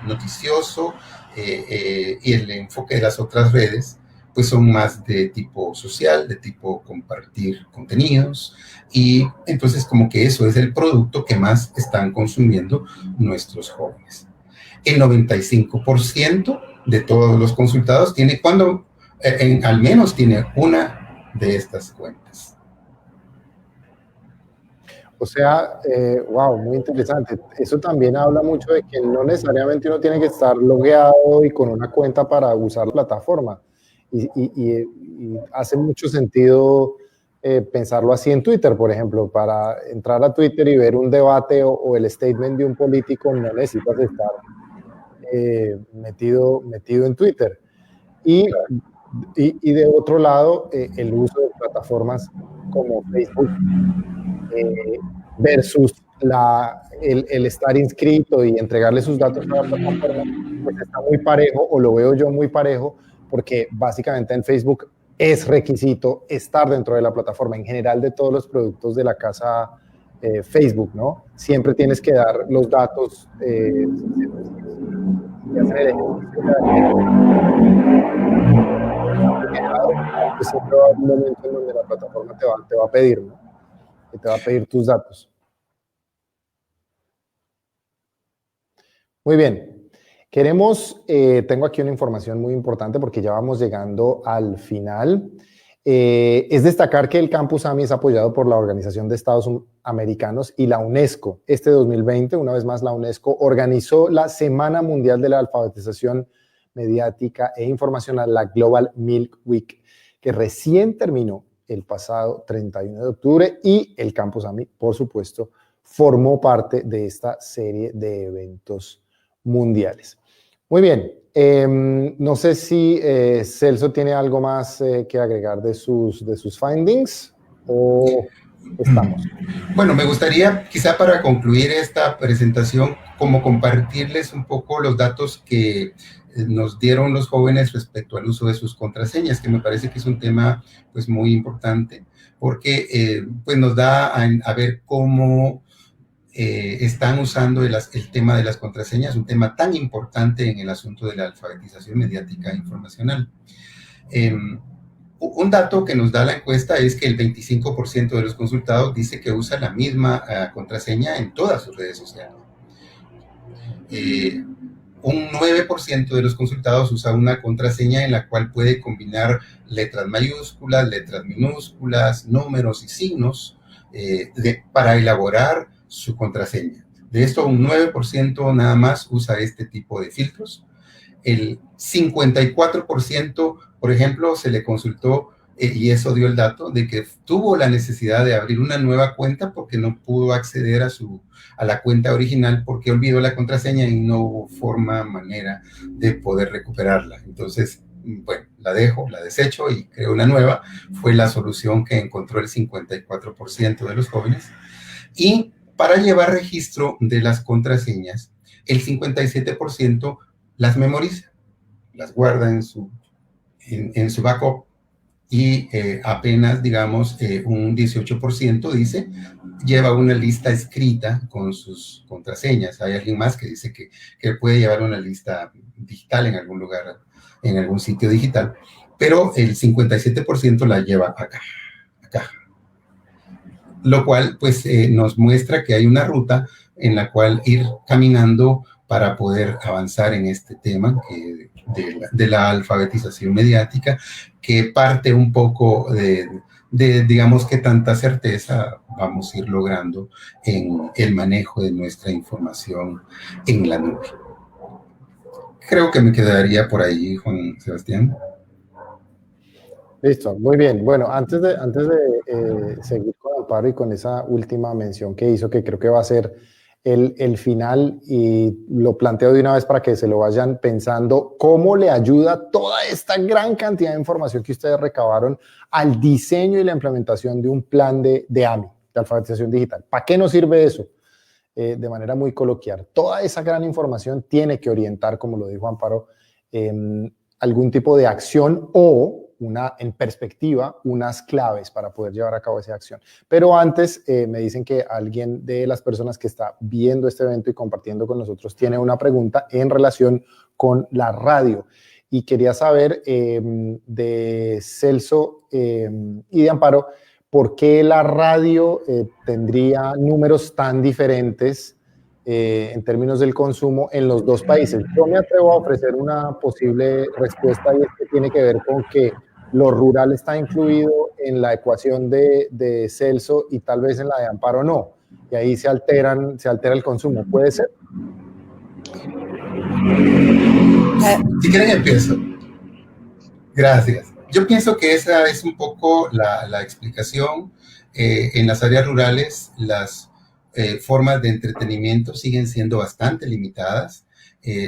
noticioso y el enfoque de las otras redes pues son más de tipo social, de tipo compartir contenidos, y entonces como que eso es el producto que más están consumiendo nuestros jóvenes. El 95% de todos los consultados tiene al menos tiene una de estas cuentas. O sea, wow, muy interesante. Eso también habla mucho de que no necesariamente uno tiene que estar logueado y con una cuenta para usar la plataforma. Y hace mucho sentido pensarlo así en Twitter, por ejemplo. Para entrar a Twitter y ver un debate o el statement de un político, no necesitas estar metido en Twitter. Y de otro lado, el uso de plataformas como Facebook versus el estar inscrito y entregarle sus datos a la plataforma, pues está muy parejo, o lo veo yo muy parejo, porque básicamente en Facebook es requisito estar dentro de la plataforma, en general de todos los productos de la casa Facebook, ¿no? Siempre tienes que dar los datos, pues siempre va a haber un momento en donde la plataforma te va a pedir, ¿no? Que te va a pedir tus datos. Muy bien. Tengo aquí una información muy importante porque ya vamos llegando al final. Es destacar que el Campus AMI es apoyado por la Organización de Estados Americanos y la UNESCO. Este 2020, una vez más, la UNESCO organizó la Semana Mundial de la Alfabetización Mediática e Informacional, la Global Milk Week, que recién terminó el pasado 31 de octubre, y el Campus AMI, por supuesto, formó parte de esta serie de eventos mundiales. Muy bien, no sé si Celso tiene algo más que agregar de sus findings, o estamos. Bueno, me gustaría, quizá para concluir esta presentación, como compartirles un poco los datos que nos dieron los jóvenes respecto al uso de sus contraseñas, que me parece que es un tema pues muy importante, porque pues nos da a ver cómo están usando el tema de las contraseñas, un tema tan importante en el asunto de la alfabetización mediática e informacional. Un dato que nos da la encuesta es que el 25% de los consultados dice que usa la misma contraseña en todas sus redes sociales. Un 9% de los consultados usa una contraseña en la cual puede combinar letras mayúsculas, letras minúsculas, números y signos para elaborar su contraseña. De esto, un 9% nada más usa este tipo de filtros. El 54%, por ejemplo, se le consultó, y eso dio el dato, de que tuvo la necesidad de abrir una nueva cuenta porque no pudo acceder a la cuenta original porque olvidó la contraseña y no hubo manera de poder recuperarla. Entonces, bueno, la desecho y creo una nueva. Fue la solución que encontró el 54% de los jóvenes. Y para llevar registro de las contraseñas, el 57% las memoriza, las guarda en su backup, y apenas, digamos, un 18% dice, lleva una lista escrita con sus contraseñas. Hay alguien más que dice que puede llevar una lista digital en algún lugar, en algún sitio digital, pero el 57% la lleva acá. Lo cual, pues, nos muestra que hay una ruta en la cual ir caminando para poder avanzar en este tema de la alfabetización mediática, que parte un poco de, digamos, que tanta certeza vamos a ir logrando en el manejo de nuestra información en la nube. Creo que me quedaría por ahí, Juan Sebastián. Listo, muy bien. Bueno, antes de seguir con Amparo y con esa última mención que hizo, que creo que va a ser el final, y lo planteo de una vez para que se lo vayan pensando, cómo le ayuda toda esta gran cantidad de información que ustedes recabaron al diseño y la implementación de un plan de AMI, de alfabetización digital. ¿Para qué nos sirve eso? De manera muy coloquial, toda esa gran información tiene que orientar, como lo dijo Amparo, algún tipo de acción o en perspectiva, unas claves para poder llevar a cabo esa acción. Pero antes, me dicen que alguien de las personas que está viendo este evento y compartiendo con nosotros tiene una pregunta en relación con la radio. Y quería saber de Celso y de Amparo, ¿por qué la radio tendría números tan diferentes en términos del consumo en los dos países. Yo me atrevo a ofrecer una posible respuesta y es que tiene que ver con que lo rural está incluido en la ecuación de Celso y tal vez en la de Amparo no, y ahí se altera el consumo. ¿Puede ser? Si quieren empiezo. Gracias. Yo pienso que esa es un poco la explicación. En las áreas rurales, las formas de entretenimiento siguen siendo bastante limitadas.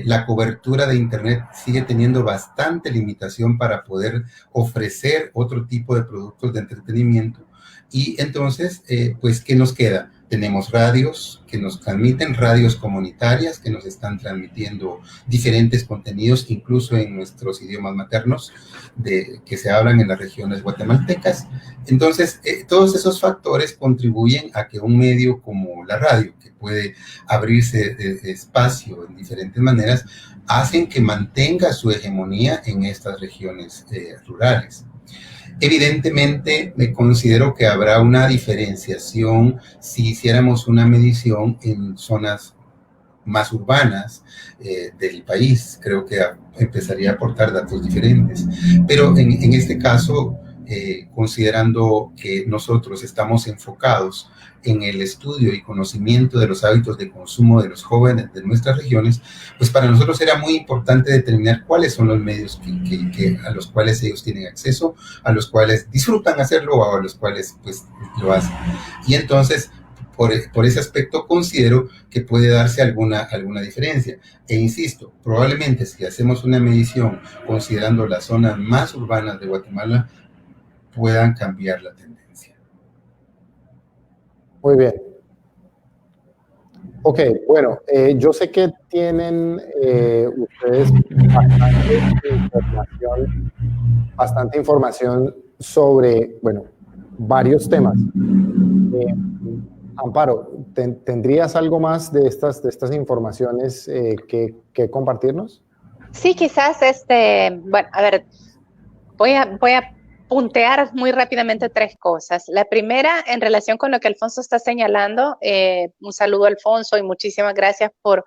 La cobertura de Internet sigue teniendo bastante limitación para poder ofrecer otro tipo de productos de entretenimiento. Y entonces, pues, ¿qué nos queda? Tenemos radios que nos transmiten, radios comunitarias que nos están transmitiendo diferentes contenidos, incluso en nuestros idiomas maternos que se hablan en las regiones guatemaltecas. Entonces, todos esos factores contribuyen a que un medio como la radio, que puede abrirse de espacio en diferentes maneras, hacen que mantenga su hegemonía en estas regiones rurales. Evidentemente, me considero que habrá una diferenciación si hiciéramos una medición en zonas más urbanas del país. Creo que empezaría a aportar datos diferentes. Pero en este caso, considerando que nosotros estamos enfocados en el estudio y conocimiento de los hábitos de consumo de los jóvenes de nuestras regiones, pues para nosotros era muy importante determinar cuáles son los medios a los cuales ellos tienen acceso, a los cuales disfrutan hacerlo o a los cuales pues lo hacen. Y entonces, por ese aspecto considero que puede darse alguna diferencia. E insisto, probablemente si hacemos una medición considerando las zonas más urbanas de Guatemala, puedan cambiar la tendencia. Muy bien. Ok, bueno, yo sé que tienen ustedes bastante información sobre, bueno, varios temas. Amparo, ¿tendrías algo más de estas informaciones que compartirnos? Sí, quizás, bueno, a ver, voy a puntear muy rápidamente tres cosas. La primera, en relación con lo que Alfonso está señalando, un saludo a Alfonso y muchísimas gracias por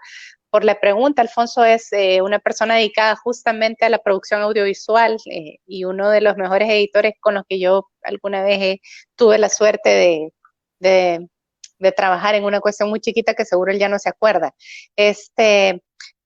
la pregunta. Alfonso es una persona dedicada justamente a la producción audiovisual y uno de los mejores editores con los que yo alguna vez tuve la suerte de trabajar en una cuestión muy chiquita que seguro él ya no se acuerda.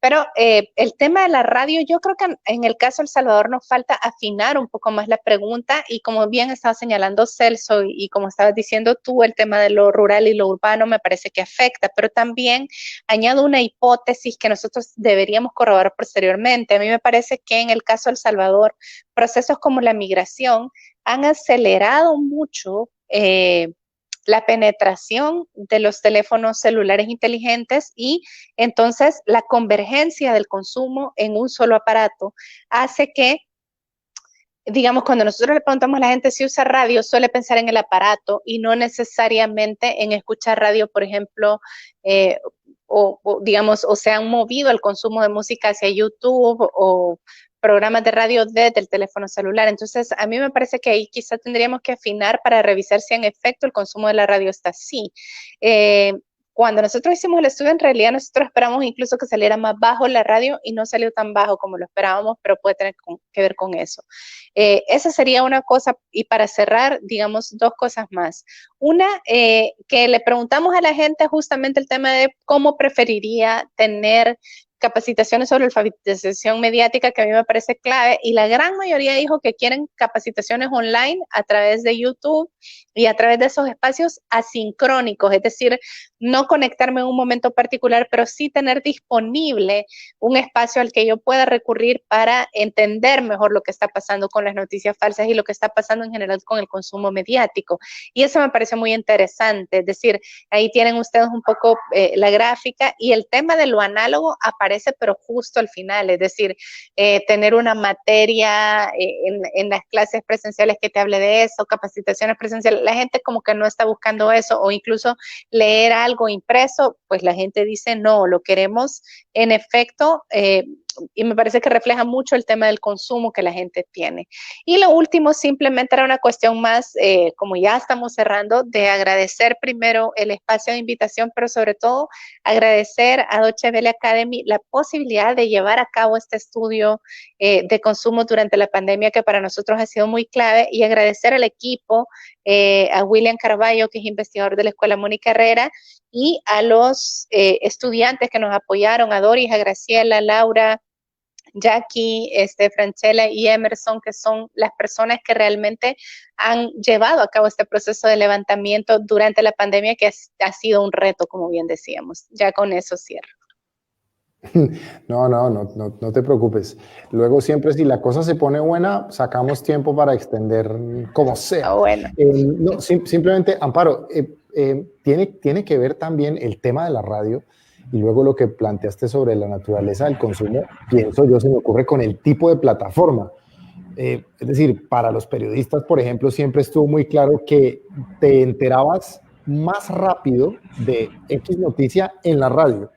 Pero el tema de la radio, yo creo que en el caso de El Salvador nos falta afinar un poco más la pregunta y como bien estaba señalando Celso y como estabas diciendo tú, el tema de lo rural y lo urbano me parece que afecta, pero también añado una hipótesis que nosotros deberíamos corroborar posteriormente. A mí me parece que en el caso de El Salvador, procesos como la migración han acelerado mucho la penetración de los teléfonos celulares inteligentes y entonces la convergencia del consumo en un solo aparato hace que, digamos, cuando nosotros le preguntamos a la gente si usa radio, suele pensar en el aparato y no necesariamente en escuchar radio, por ejemplo, digamos, o se han movido el consumo de música hacia YouTube o programas de radio desde el teléfono celular. Entonces, a mí me parece que ahí quizá tendríamos que afinar para revisar si en efecto el consumo de la radio está así. Cuando nosotros hicimos el estudio, en realidad nosotros esperamos incluso que saliera más bajo la radio y no salió tan bajo como lo esperábamos, pero puede tener que ver con eso. Esa sería una cosa, y para cerrar, digamos, dos cosas más. Una, que le preguntamos a la gente justamente el tema de cómo preferiría tener capacitaciones sobre alfabetización mediática, que a mí me parece clave, y la gran mayoría dijo que quieren capacitaciones online a través de YouTube y a través de esos espacios asincrónicos, es decir, no conectarme en un momento particular, pero sí tener disponible un espacio al que yo pueda recurrir para entender mejor lo que está pasando con las noticias falsas y lo que está pasando en general con el consumo mediático. Y eso me parece muy interesante, es decir, ahí tienen ustedes un poco la gráfica y el tema de lo análogo aparece pero justo al final, es decir, tener una materia en las clases presenciales que te hable de eso, capacitaciones presenciales, la gente como que no está buscando eso, o incluso leer algo impreso, pues la gente dice no, lo queremos en efecto me parece que refleja mucho el tema del consumo que la gente tiene. Y lo último simplemente era una cuestión más, como ya estamos cerrando, de agradecer primero el espacio de invitación, pero sobre todo agradecer a Deutsche Welle Academy la posibilidad de llevar a cabo este estudio de consumo durante la pandemia, que para nosotros ha sido muy clave, y agradecer al equipo, a William Carballo, que es investigador de la Escuela Mónica Herrera, y a los estudiantes que nos apoyaron, a Doris, a Graciela, Laura, Jackie, Franchella y Emerson, que son las personas que realmente han llevado a cabo este proceso de levantamiento durante la pandemia, que ha sido un reto, como bien decíamos. Ya con eso cierro. No te preocupes. Luego siempre si la cosa se pone buena, sacamos tiempo para extender como sea. Bueno. No, simplemente, Amparo, tiene que ver también el tema de la radio y luego lo que planteaste sobre la naturaleza del consumo, pienso yo, se me ocurre con el tipo de plataforma. Es decir, para los periodistas, por ejemplo, siempre estuvo muy claro que te enterabas más rápido de X noticia en la radio.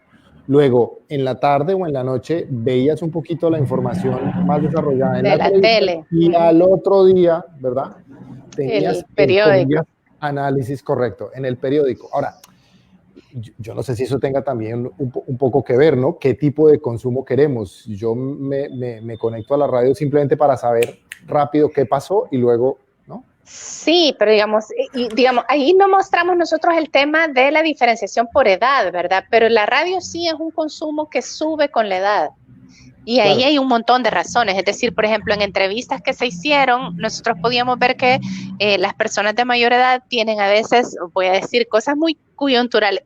Luego, en la tarde o en la noche, veías un poquito la información más desarrollada en la tele. Y al otro día, ¿verdad? Tenías el periódico. Análisis correcto en el periódico. Ahora, yo no sé si eso tenga también un poco que ver, ¿no? ¿Qué tipo de consumo queremos? Yo me conecto a la radio simplemente para saber rápido qué pasó y luego, ¿no? Sí, pero digamos, ahí no mostramos nosotros el tema de la diferenciación por edad, ¿verdad? Pero la radio sí es un consumo que sube con la edad. Y ahí hay un montón de razones, es decir, por ejemplo, en entrevistas que se hicieron, nosotros podíamos ver que las personas de mayor edad tienen a veces, voy a decir, cosas muy coyunturales,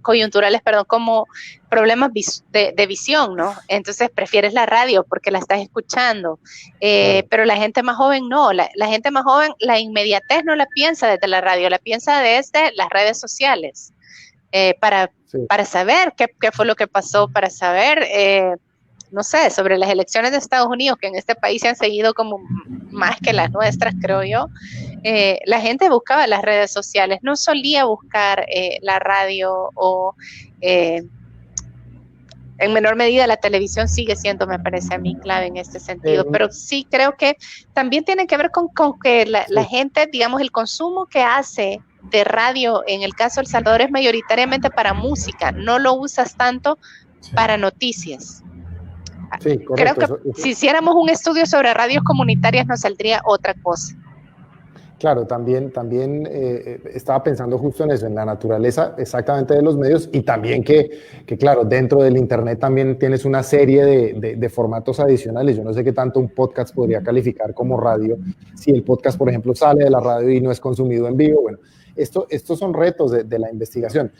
como problemas de visión, ¿no? Entonces prefieres la radio porque la estás escuchando, pero la gente más joven no, la gente más joven, la inmediatez no la piensa desde la radio, la piensa desde las redes sociales, para saber qué fue lo que pasó, para saber no sé, sobre las elecciones de Estados Unidos, que en este país se han seguido como más que las nuestras, creo yo, la gente buscaba las redes sociales, no solía buscar la radio o en menor medida la televisión sigue siendo, me parece a mí, clave en este sentido, pero sí creo que también tiene que ver con que la gente, digamos, el consumo que hace de radio, en el caso de El Salvador, es mayoritariamente para música, no lo usas tanto para noticias. Sí, correcto. Creo que si hiciéramos un estudio sobre radios comunitarias nos saldría otra cosa. Claro, también estaba pensando justo en eso, en la naturaleza exactamente de los medios y también que claro, dentro del internet también tienes una serie de formatos adicionales. Yo no sé qué tanto un podcast podría calificar como radio, si el podcast, por ejemplo, sale de la radio y no es consumido en vivo. Bueno, estos son retos de la investigación.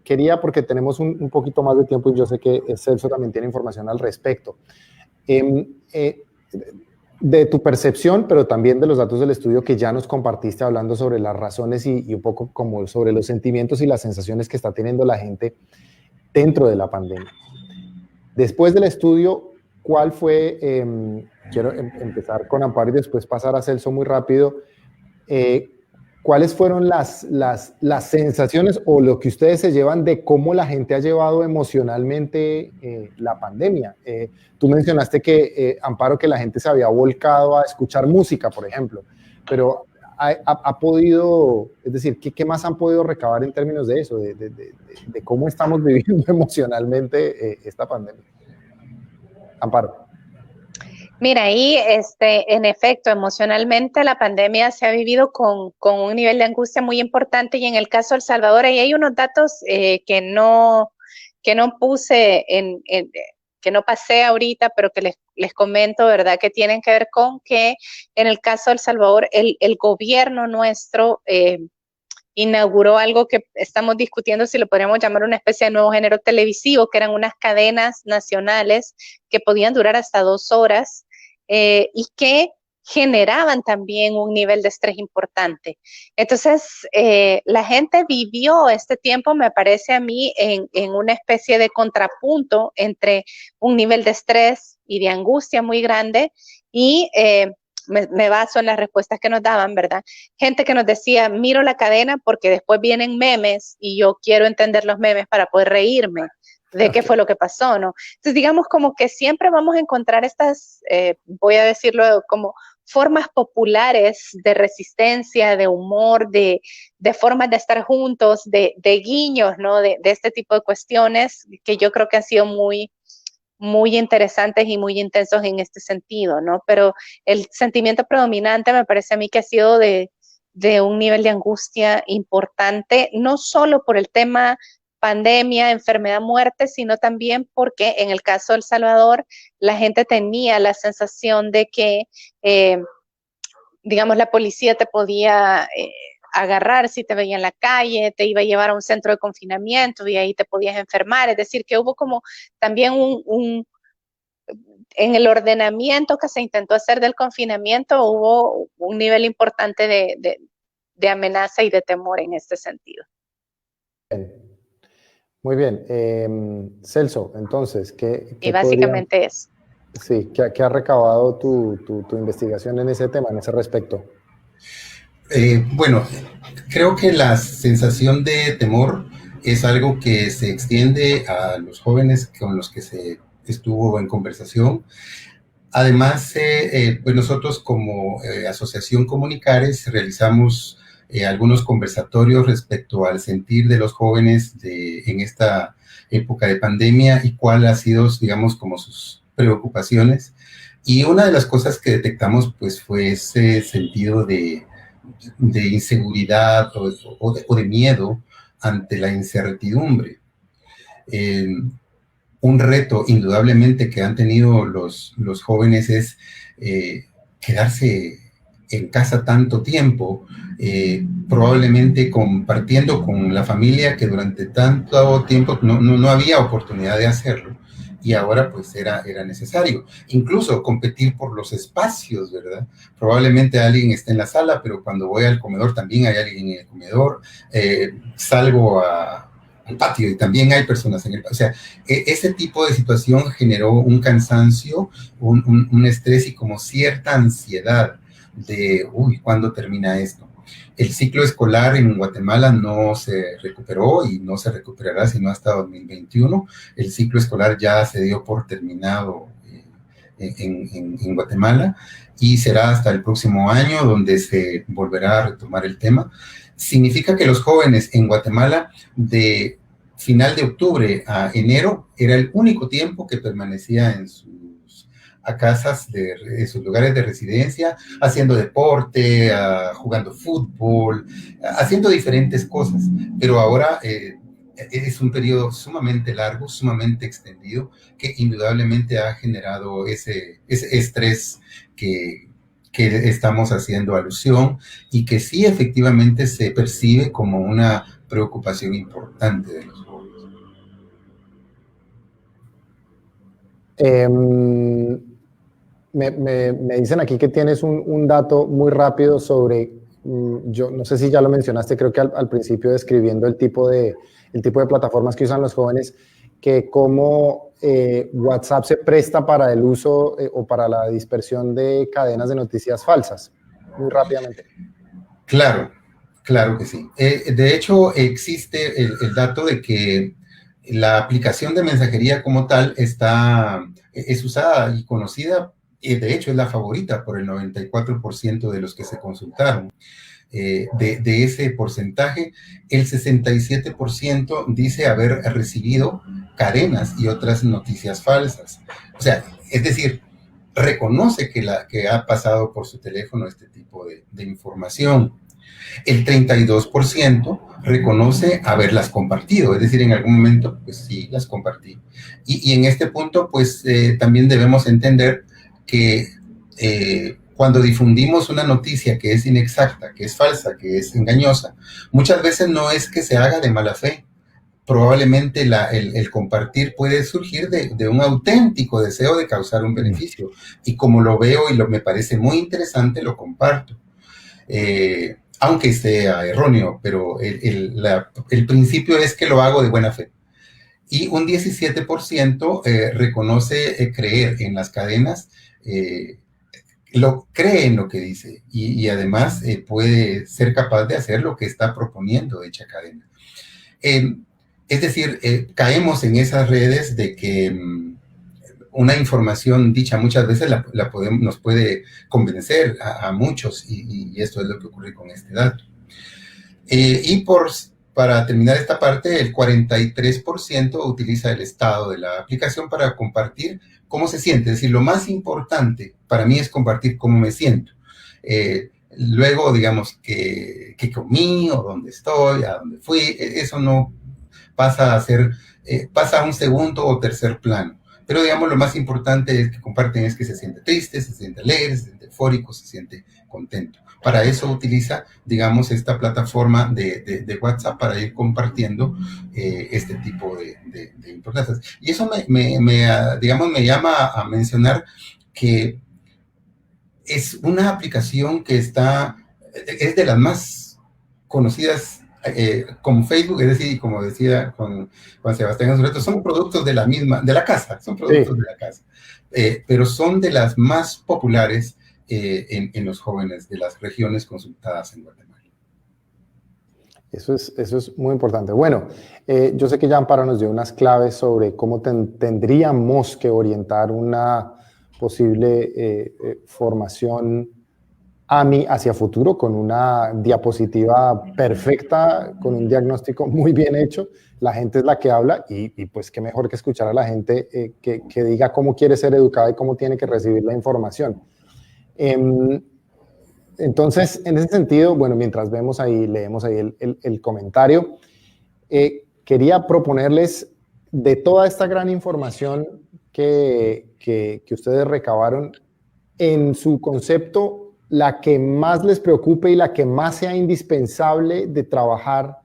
Quería, porque tenemos un poquito más de tiempo y yo sé que Celso también tiene información al respecto. De tu percepción, pero también de los datos del estudio que ya nos compartiste hablando sobre las razones y un poco como sobre los sentimientos y las sensaciones que está teniendo la gente dentro de la pandemia. Después del estudio, ¿cuál fue, quiero empezar con Amparo y después pasar a Celso muy rápido, ¿cuáles fueron las sensaciones o lo que ustedes se llevan de cómo la gente ha llevado emocionalmente la pandemia? Tú mencionaste que, Amparo, que la gente se había volcado a escuchar música, por ejemplo, pero ha podido, es decir, ¿qué más han podido recabar en términos de eso, de cómo estamos viviendo emocionalmente esta pandemia? Amparo. Mira, ahí, en efecto, emocionalmente la pandemia se ha vivido con un nivel de angustia muy importante y en el caso de El Salvador ahí hay unos datos que no puse que no pasé ahorita, pero que les comento, ¿verdad? Que tienen que ver con que en el caso de El Salvador el gobierno nuestro inauguró algo que estamos discutiendo si lo podríamos llamar una especie de nuevo género televisivo, que eran unas cadenas nacionales que podían durar hasta 2 horas y que generaban también un nivel de estrés importante. Entonces, la gente vivió este tiempo, me parece a mí, en una especie de contrapunto entre un nivel de estrés y de angustia muy grande y me baso en las respuestas que nos daban, ¿verdad? Gente que nos decía, miro la cadena porque después vienen memes y yo quiero entender los memes para poder reírme, de qué fue lo que pasó, ¿no? Entonces, digamos como que siempre vamos a encontrar estas, voy a decirlo como formas populares de resistencia, de humor, de formas de estar juntos, de guiños, ¿no? De este tipo de cuestiones que yo creo que han sido muy interesantes y muy intensos en este sentido, ¿no? Pero el sentimiento predominante me parece a mí que ha sido de un nivel de angustia importante, no solo por el tema pandemia, enfermedad, muerte, sino también porque en el caso de El Salvador, la gente tenía la sensación de que, digamos, la policía te podía agarrar si te veía en la calle, te iba a llevar a un centro de confinamiento y ahí te podías enfermar. Es decir, que hubo como también en el ordenamiento que se intentó hacer del confinamiento, hubo un nivel importante de amenaza y de temor en este sentido. Muy bien. Celso, entonces, ¿qué y básicamente eso. Sí, ¿qué ha recabado tu investigación en ese tema, en ese respecto? Bueno, creo que la sensación de temor es algo que se extiende a los jóvenes con los que se estuvo en conversación. Además, pues nosotros como Asociación Comunicares realizamos algunos conversatorios respecto al sentir de los jóvenes en esta época de pandemia y cuál ha sido, digamos, como sus preocupaciones. Y una de las cosas que detectamos, pues, fue ese sentido de inseguridad o de miedo ante la incertidumbre. Un reto, indudablemente, que han tenido los jóvenes es quedarse en casa tanto tiempo, probablemente compartiendo con la familia que durante tanto tiempo no había oportunidad de hacerlo. Y ahora pues era necesario. Incluso competir por los espacios, ¿verdad? Probablemente alguien esté en la sala, pero cuando voy al comedor también hay alguien en el comedor. Salgo al patio y también hay personas en el patio. O sea, ese tipo de situación generó un cansancio, un estrés y como cierta ansiedad de, ¿cuándo termina esto? El ciclo escolar en Guatemala no se recuperó y no se recuperará sino hasta 2021. El ciclo escolar ya se dio por terminado en Guatemala y será hasta el próximo año donde se volverá a retomar el tema. Significa que los jóvenes en Guatemala de final de octubre a enero era el único tiempo que permanecía en casas en sus lugares de residencia, haciendo deporte, jugando fútbol, haciendo diferentes cosas. Pero ahora es un periodo sumamente largo, sumamente extendido, que indudablemente ha generado ese estrés que estamos haciendo alusión y que sí efectivamente se percibe como una preocupación importante de los jóvenes. Me dicen aquí que tienes un dato muy rápido sobre, yo no sé si ya lo mencionaste, creo que al principio describiendo el tipo de plataformas que usan los jóvenes, que cómo WhatsApp se presta para el uso o para la dispersión de cadenas de noticias falsas, muy rápidamente. Claro que sí. De hecho, existe el dato de que la aplicación de mensajería como tal es usada y conocida, y de hecho es la favorita por el 94% de los que se consultaron. De ese porcentaje, el 67% dice haber recibido cadenas y otras noticias falsas. O sea, es decir, reconoce que ha pasado por su teléfono este tipo de información. El 32% reconoce haberlas compartido, es decir, en algún momento, pues sí, las compartí. Y en este punto, pues también debemos entender que cuando difundimos una noticia que es inexacta, que es falsa, que es engañosa, muchas veces no es que se haga de mala fe. Probablemente el compartir puede surgir de un auténtico deseo de causar un beneficio. Y como lo veo y me parece muy interesante, lo comparto. Aunque sea erróneo, pero el principio es que lo hago de buena fe. Y un 17% reconoce creer en las cadenas, cree en lo que dice y además puede ser capaz de hacer lo que está proponiendo dicha cadena. Es decir, caemos en esas redes de que una información dicha muchas veces nos puede convencer a muchos, y esto es lo que ocurre con este dato. Para terminar esta parte, el 43% utiliza el estado de la aplicación para compartir cómo se siente. Es decir, lo más importante para mí es compartir cómo me siento. Luego, digamos, qué comí o dónde estoy, a dónde fui, eso no pasa a un segundo o tercer plano. Pero, digamos, lo más importante es que comparten es que se siente triste, se siente alegre, se siente eufórico, se siente contento. Para eso utiliza, digamos, esta plataforma de WhatsApp para ir compartiendo este tipo de importancias. Y eso digamos, me llama a mencionar que es una aplicación que es de las más conocidas como Facebook, es decir, como decía con Sebastián hace un rato, son productos de la casa, son productos de la casa, pero son de las más populares en los jóvenes de las regiones consultadas en Guatemala. Eso es muy importante. Bueno, yo sé que ya Amparo nos dio unas claves sobre cómo tendríamos que orientar una posible formación AMI hacia futuro, con una diapositiva perfecta, con un diagnóstico muy bien hecho. La gente es la que habla y pues qué mejor que escuchar a la gente que diga cómo quiere ser educada y cómo tiene que recibir la información. Entonces, en ese sentido, bueno, mientras leemos ahí el comentario, quería proponerles, de toda esta gran información que ustedes recabaron, en su concepto, la que más les preocupe y la que más sea indispensable de trabajar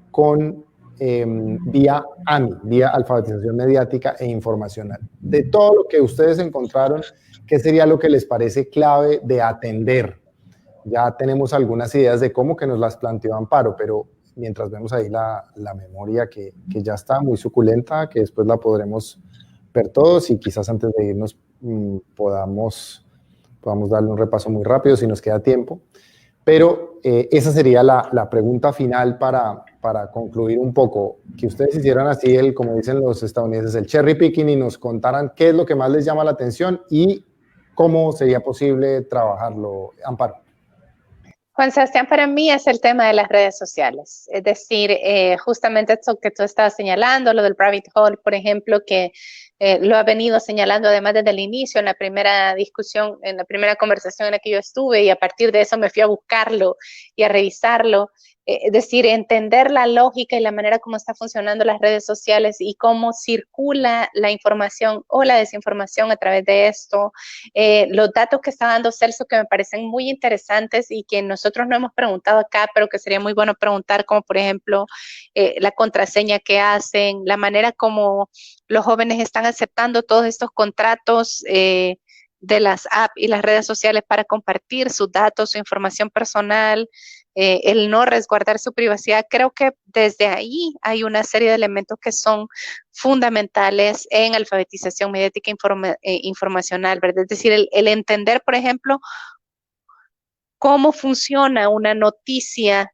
con vía AMI, vía alfabetización mediática e informacional. De todo lo que ustedes encontraron, ¿qué sería lo que les parece clave de atender? Ya tenemos algunas ideas de cómo, que nos las planteó Amparo, pero mientras vemos ahí la memoria que ya está muy suculenta, que después la podremos ver todos, y quizás antes de irnos podamos darle un repaso muy rápido si nos queda tiempo. Pero esa sería la pregunta final para concluir un poco, que ustedes hicieran así, como dicen los estadounidenses, el cherry picking, y nos contaran qué es lo que más les llama la atención y cómo sería posible trabajarlo. Amparo. Juan Sebastián, para mí es el tema de las redes sociales. Es decir, justamente esto que tú estabas señalando, lo del rabbit hole, por ejemplo, que lo ha venido señalando además desde el inicio, en la primera discusión, en la primera conversación en la que yo estuve, y a partir de eso me fui a buscarlo y a revisarlo. Es decir, entender la lógica y la manera como están funcionando las redes sociales y cómo circula la información o la desinformación a través de esto. Los datos que está dando Celso, que me parecen muy interesantes y que nosotros no hemos preguntado acá, pero que sería muy bueno preguntar, como por ejemplo la contraseña que hacen, la manera como los jóvenes están aceptando todos estos contratos de las apps y las redes sociales para compartir sus datos, su información personal, el no resguardar su privacidad. Creo que desde ahí hay una serie de elementos que son fundamentales en alfabetización mediática informacional, ¿verdad? Es decir, el entender, por ejemplo, cómo funciona una noticia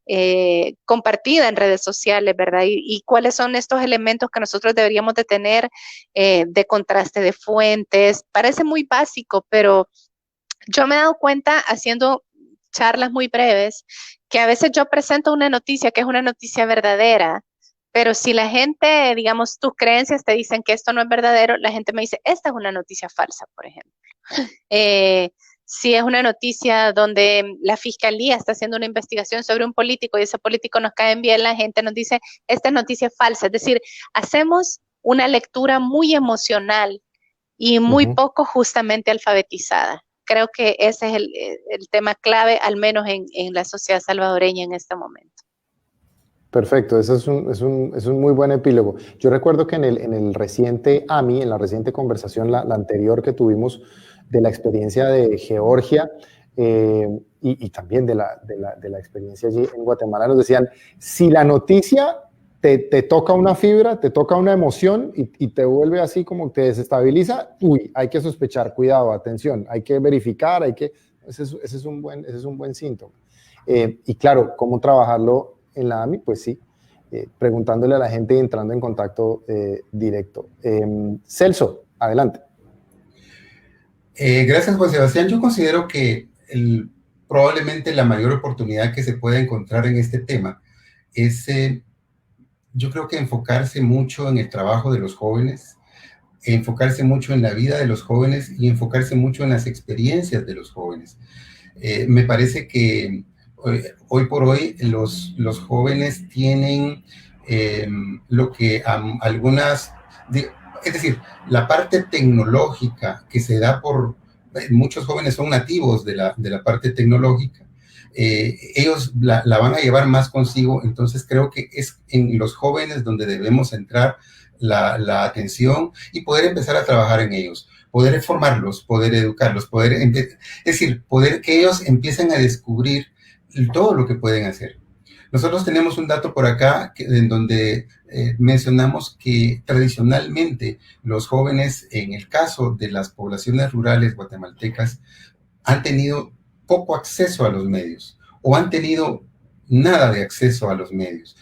compartida en redes sociales, ¿verdad? Y cuáles son estos elementos que nosotros deberíamos de tener de contraste de fuentes. Parece muy básico, pero yo me he dado cuenta haciendo charlas muy breves que a veces yo presento una noticia que es una noticia verdadera, pero si la gente, digamos, tus creencias te dicen que esto no es verdadero, la gente me dice, esta es una noticia falsa, por ejemplo. Si es una noticia donde la fiscalía está haciendo una investigación sobre un político y ese político nos cae bien, la gente nos dice, esta noticia es falsa. Es decir, hacemos una lectura muy emocional y muy poco justamente alfabetizada. Creo que ese es el tema clave, al menos en la sociedad salvadoreña en este momento. Perfecto, eso es un muy buen epílogo. Yo recuerdo que en el reciente AMI, en la reciente conversación, la anterior que tuvimos de la experiencia de Georgia y también de la experiencia allí en Guatemala, nos decían, si la noticia te toca una fibra, te toca una emoción y te vuelve así como te desestabiliza, hay que sospechar, cuidado, atención, hay que verificar, ese es un buen síntoma. Y claro, ¿cómo trabajarlo en la AMI? Pues sí, preguntándole a la gente y entrando en contacto directo. Celso, adelante. Gracias, Juan Sebastián. Yo considero que probablemente la mayor oportunidad que se puede encontrar en este tema es, yo creo que enfocarse mucho en el trabajo de los jóvenes, enfocarse mucho en la vida de los jóvenes y enfocarse mucho en las experiencias de los jóvenes. Me parece que hoy por hoy los jóvenes tienen lo que algunas... Es decir, la parte tecnológica que se da por... Muchos jóvenes son nativos de la parte tecnológica. Ellos la van a llevar más consigo, entonces creo que es en los jóvenes donde debemos centrar la atención y poder empezar a trabajar en ellos, poder formarlos, poder educarlos, es decir, poder que ellos empiecen a descubrir todo lo que pueden hacer. Nosotros tenemos un dato por acá en donde mencionamos que tradicionalmente los jóvenes, en el caso de las poblaciones rurales guatemaltecas, han tenido poco acceso a los medios o han tenido nada de acceso a los medios.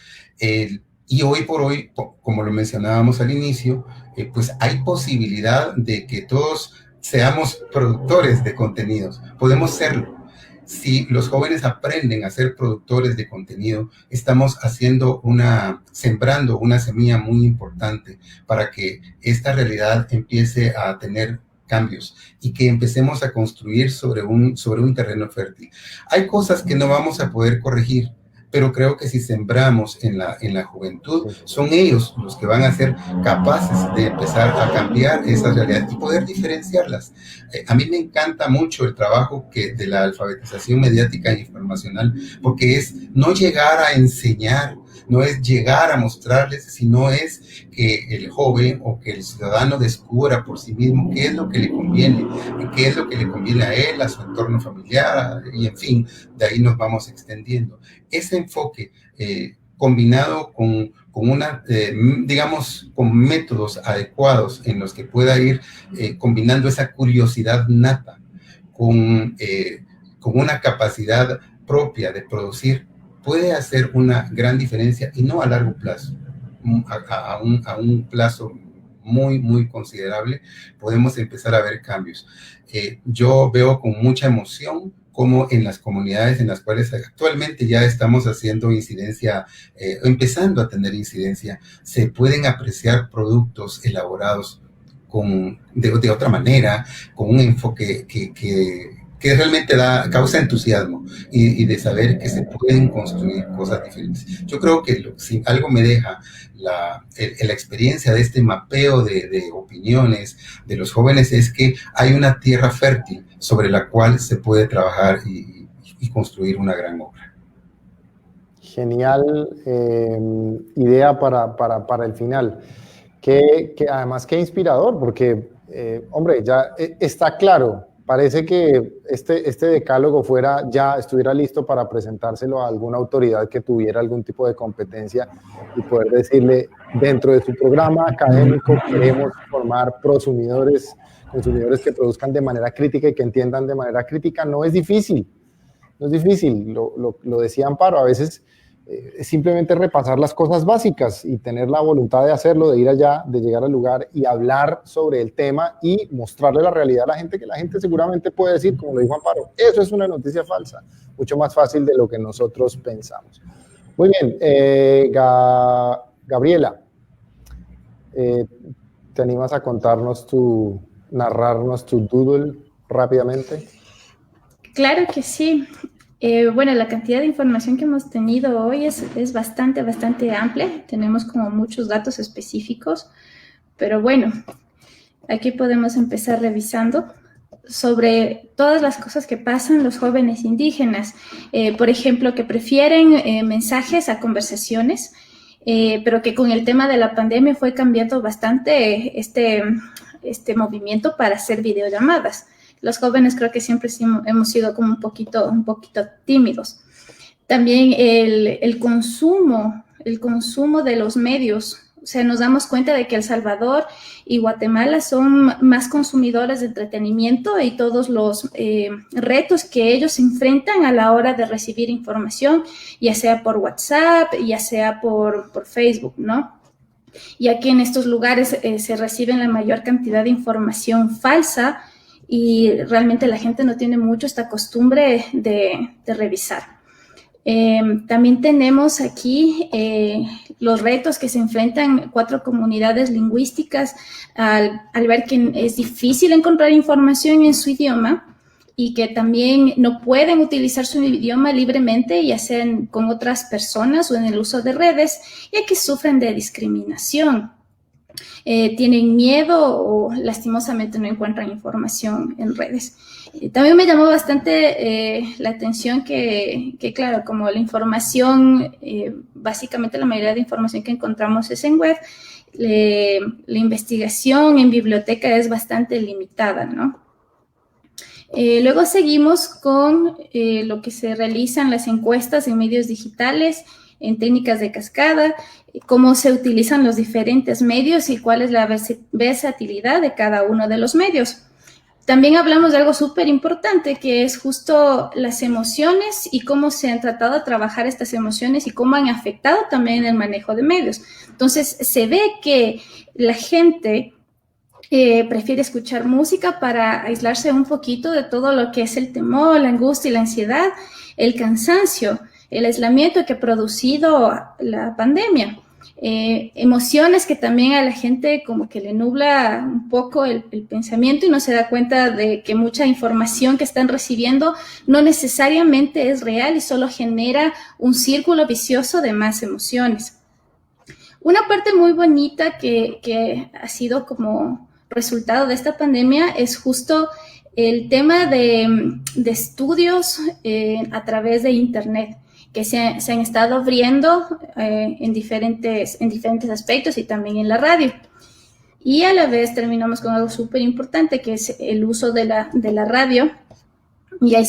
Y hoy por hoy, como lo mencionábamos al inicio, pues hay posibilidad de que todos seamos productores de contenidos. Podemos serlo. Si los jóvenes aprenden a ser productores de contenido, estamos sembrando una semilla muy importante para que esta realidad empiece a tener cambios y que empecemos a construir sobre un terreno fértil. Hay cosas que no vamos a poder corregir, pero creo que si sembramos en la juventud, son ellos los que van a ser capaces de empezar a cambiar esa realidad y poder diferenciarlas. A mí me encanta mucho el trabajo de la alfabetización mediática e informacional, porque es no llegar a enseñar, no es llegar a mostrarles, sino es que el joven o que el ciudadano descubra por sí mismo qué es lo que le conviene, qué es lo que le conviene a él, a su entorno familiar, y en fin, de ahí nos vamos extendiendo. Ese enfoque combinado con con métodos adecuados en los que pueda ir combinando esa curiosidad nata con una capacidad propia de producir, puede hacer una gran diferencia y no a largo plazo, a un plazo muy, muy considerable, podemos empezar a ver cambios. Yo veo con mucha emoción cómo en las comunidades en las cuales actualmente ya estamos haciendo incidencia, empezando a tener incidencia, se pueden apreciar productos elaborados de otra manera, con un enfoque que realmente causa entusiasmo y de saber que se pueden construir cosas diferentes. Yo creo que si algo me deja la experiencia de este mapeo de opiniones de los jóvenes es que hay una tierra fértil sobre la cual se puede trabajar y construir una gran obra. Genial idea para el final. Que además qué inspirador, porque, hombre, ya está claro. Parece que este decálogo estuviera listo para presentárselo a alguna autoridad que tuviera algún tipo de competencia y poder decirle, dentro de su programa académico queremos formar consumidores que produzcan de manera crítica y que entiendan de manera crítica. No es difícil, lo decía Amparo, a veces es simplemente repasar las cosas básicas y tener la voluntad de hacerlo, de ir allá, de llegar al lugar y hablar sobre el tema y mostrarle la realidad a la gente, que la gente seguramente puede decir, como lo dijo Amparo, eso es una noticia falsa, mucho más fácil de lo que nosotros pensamos. Muy bien, Gabriela, ¿te animas a narrarnos tu doodle rápidamente? Claro que sí. Bueno, la cantidad de información que hemos tenido hoy es bastante amplia. Tenemos como muchos datos específicos, pero bueno, aquí podemos empezar revisando sobre todas las cosas que pasan los jóvenes indígenas. Por ejemplo, que prefieren mensajes a conversaciones, pero que con el tema de la pandemia fue cambiando bastante este movimiento para hacer videollamadas. Los jóvenes creo que siempre hemos sido como un poquito tímidos. También el consumo de los medios sea, nos damos cuenta de que El Salvador y Guatemala son más consumidores de entretenimiento y todos los retos que ellos se enfrentan a la hora de recibir información, ya sea por WhatsApp, ya sea por Facebook, ¿no? Ya que en estos lugares se reciben la mayor cantidad de información falsa y realmente la gente no tiene mucho esta costumbre de revisar. También tenemos aquí los retos que se enfrentan 4 comunidades lingüísticas al ver que es difícil encontrar información en su idioma y que también no pueden utilizar su idioma libremente, ya sea con otras personas o en el uso de redes, ya que sufren de discriminación. Tienen miedo o lastimosamente no encuentran información en redes. También me llamó bastante la atención que, claro, como la información, básicamente la mayoría de información que encontramos es en web, la investigación en biblioteca es bastante limitada, ¿no? Luego seguimos con lo que se realizan las encuestas en medios digitales, en técnicas de cascada, cómo se utilizan los diferentes medios y cuál es la versatilidad de cada uno de los medios. También hablamos de algo súper importante, que es justo las emociones y cómo se han tratado de trabajar estas emociones y cómo han afectado también el manejo de medios. Entonces, se ve que la gente prefiere escuchar música para aislarse un poquito de todo lo que es el temor, la angustia y la ansiedad, el cansancio, el aislamiento que ha producido la pandemia. Emociones que también a la gente como que le nubla un poco el pensamiento y no se da cuenta de que mucha información que están recibiendo no necesariamente es real y solo genera un círculo vicioso de más emociones. Una parte muy bonita que ha sido como resultado de esta pandemia es justo el tema de estudios a través de Internet, que se han estado abriendo en diferentes aspectos y también en la radio. Y a la vez terminamos con algo súper importante, que es el uso de la radio. Y ahí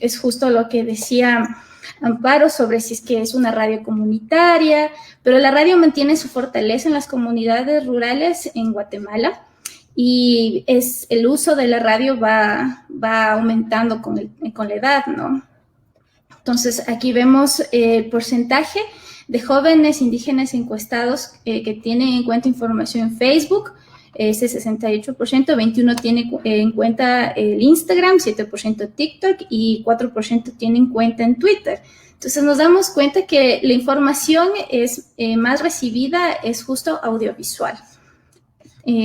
es justo lo que decía Amparo sobre si es que es una radio comunitaria, pero la radio mantiene su fortaleza en las comunidades rurales en Guatemala y el uso de la radio va aumentando con la edad, ¿no? Entonces, aquí vemos el porcentaje de jóvenes indígenas encuestados que tienen en cuenta información en Facebook, ese 68%, 21% tiene en cuenta el Instagram, 7% TikTok y 4% tiene en cuenta en Twitter. Entonces, nos damos cuenta que la información es más recibida es justo audiovisual.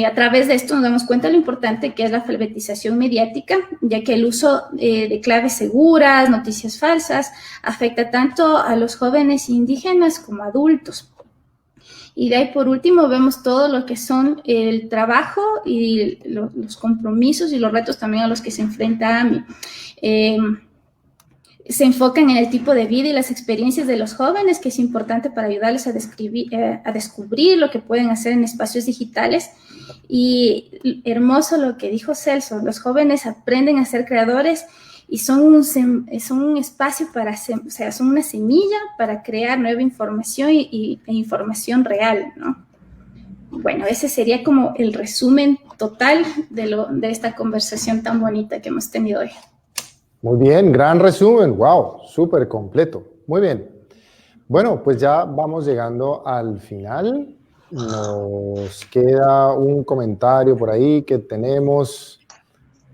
A través de esto nos damos cuenta de lo importante que es la alfabetización mediática, ya que el uso de claves seguras, noticias falsas, afecta tanto a los jóvenes indígenas como adultos. Y de ahí, por último, vemos todo lo que son el trabajo y los compromisos y los retos también a los que se enfrenta AMI. Se enfocan en el tipo de vida y las experiencias de los jóvenes, que es importante para ayudarles a descubrir lo que pueden hacer en espacios digitales. Y hermoso lo que dijo Celso, los jóvenes aprenden a ser creadores y son un espacio son una semilla para crear nueva información e información real, ¿no? Bueno, ese sería como el resumen total de esta conversación tan bonita que hemos tenido hoy. Muy bien, gran resumen, wow, súper completo, muy bien. Bueno, pues ya vamos llegando al final. Nos queda un comentario por ahí que tenemos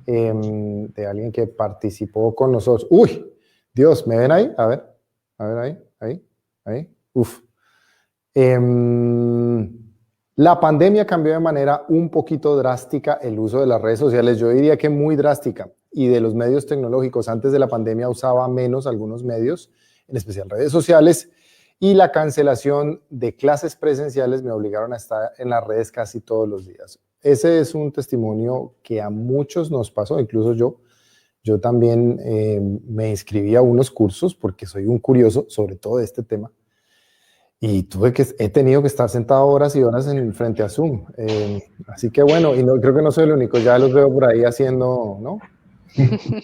de alguien que participó con nosotros. ¡Uy! Dios, ¿me ven ahí? A ver, ahí. Uf. La pandemia cambió de manera un poquito drástica el uso de las redes sociales. Yo diría que muy drástica. Y de los medios tecnológicos. Antes de la pandemia usaba menos algunos medios, en especial redes sociales. Y la cancelación de clases presenciales me obligaron a estar en las redes casi todos los días. Ese es un testimonio que a muchos nos pasó, incluso yo. Yo también me inscribí a unos cursos porque soy un curioso sobre todo de este tema. Y he tenido que estar sentado horas y horas frente a Zoom. Así que bueno, y creo que no soy el único, ya los veo por ahí haciendo, ¿no?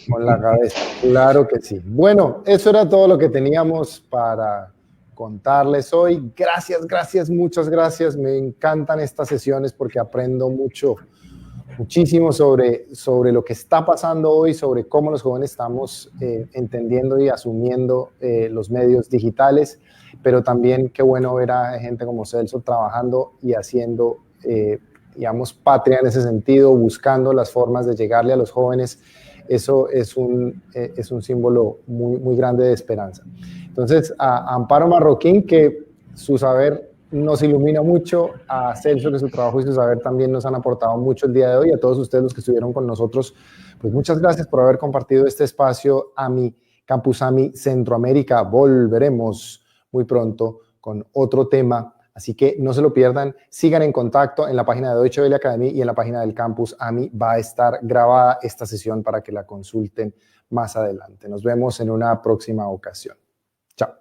Con la cabeza, claro que sí. Bueno, eso era todo lo que teníamos para contarles hoy. Gracias, muchas gracias. Me encantan estas sesiones porque aprendo muchísimo sobre lo que está pasando hoy, sobre cómo los jóvenes estamos entendiendo y asumiendo los medios digitales, pero también qué bueno ver a gente como Celso trabajando y haciendo, digamos, patria en ese sentido, buscando las formas de llegarle a los jóvenes. Eso es un símbolo muy grande de esperanza. Entonces, a Amparo Marroquín, que su saber nos ilumina mucho, a Celso, que su trabajo y su saber también nos han aportado mucho el día de hoy, a todos ustedes los que estuvieron con nosotros, pues muchas gracias por haber compartido este espacio AMI, Campus AMI Centroamérica. Volveremos muy pronto con otro tema, así que no se lo pierdan, sigan en contacto en la página de Deutsche Welle Academy y en la página del Campus AMI va a estar grabada esta sesión para que la consulten más adelante. Nos vemos en una próxima ocasión. Chao.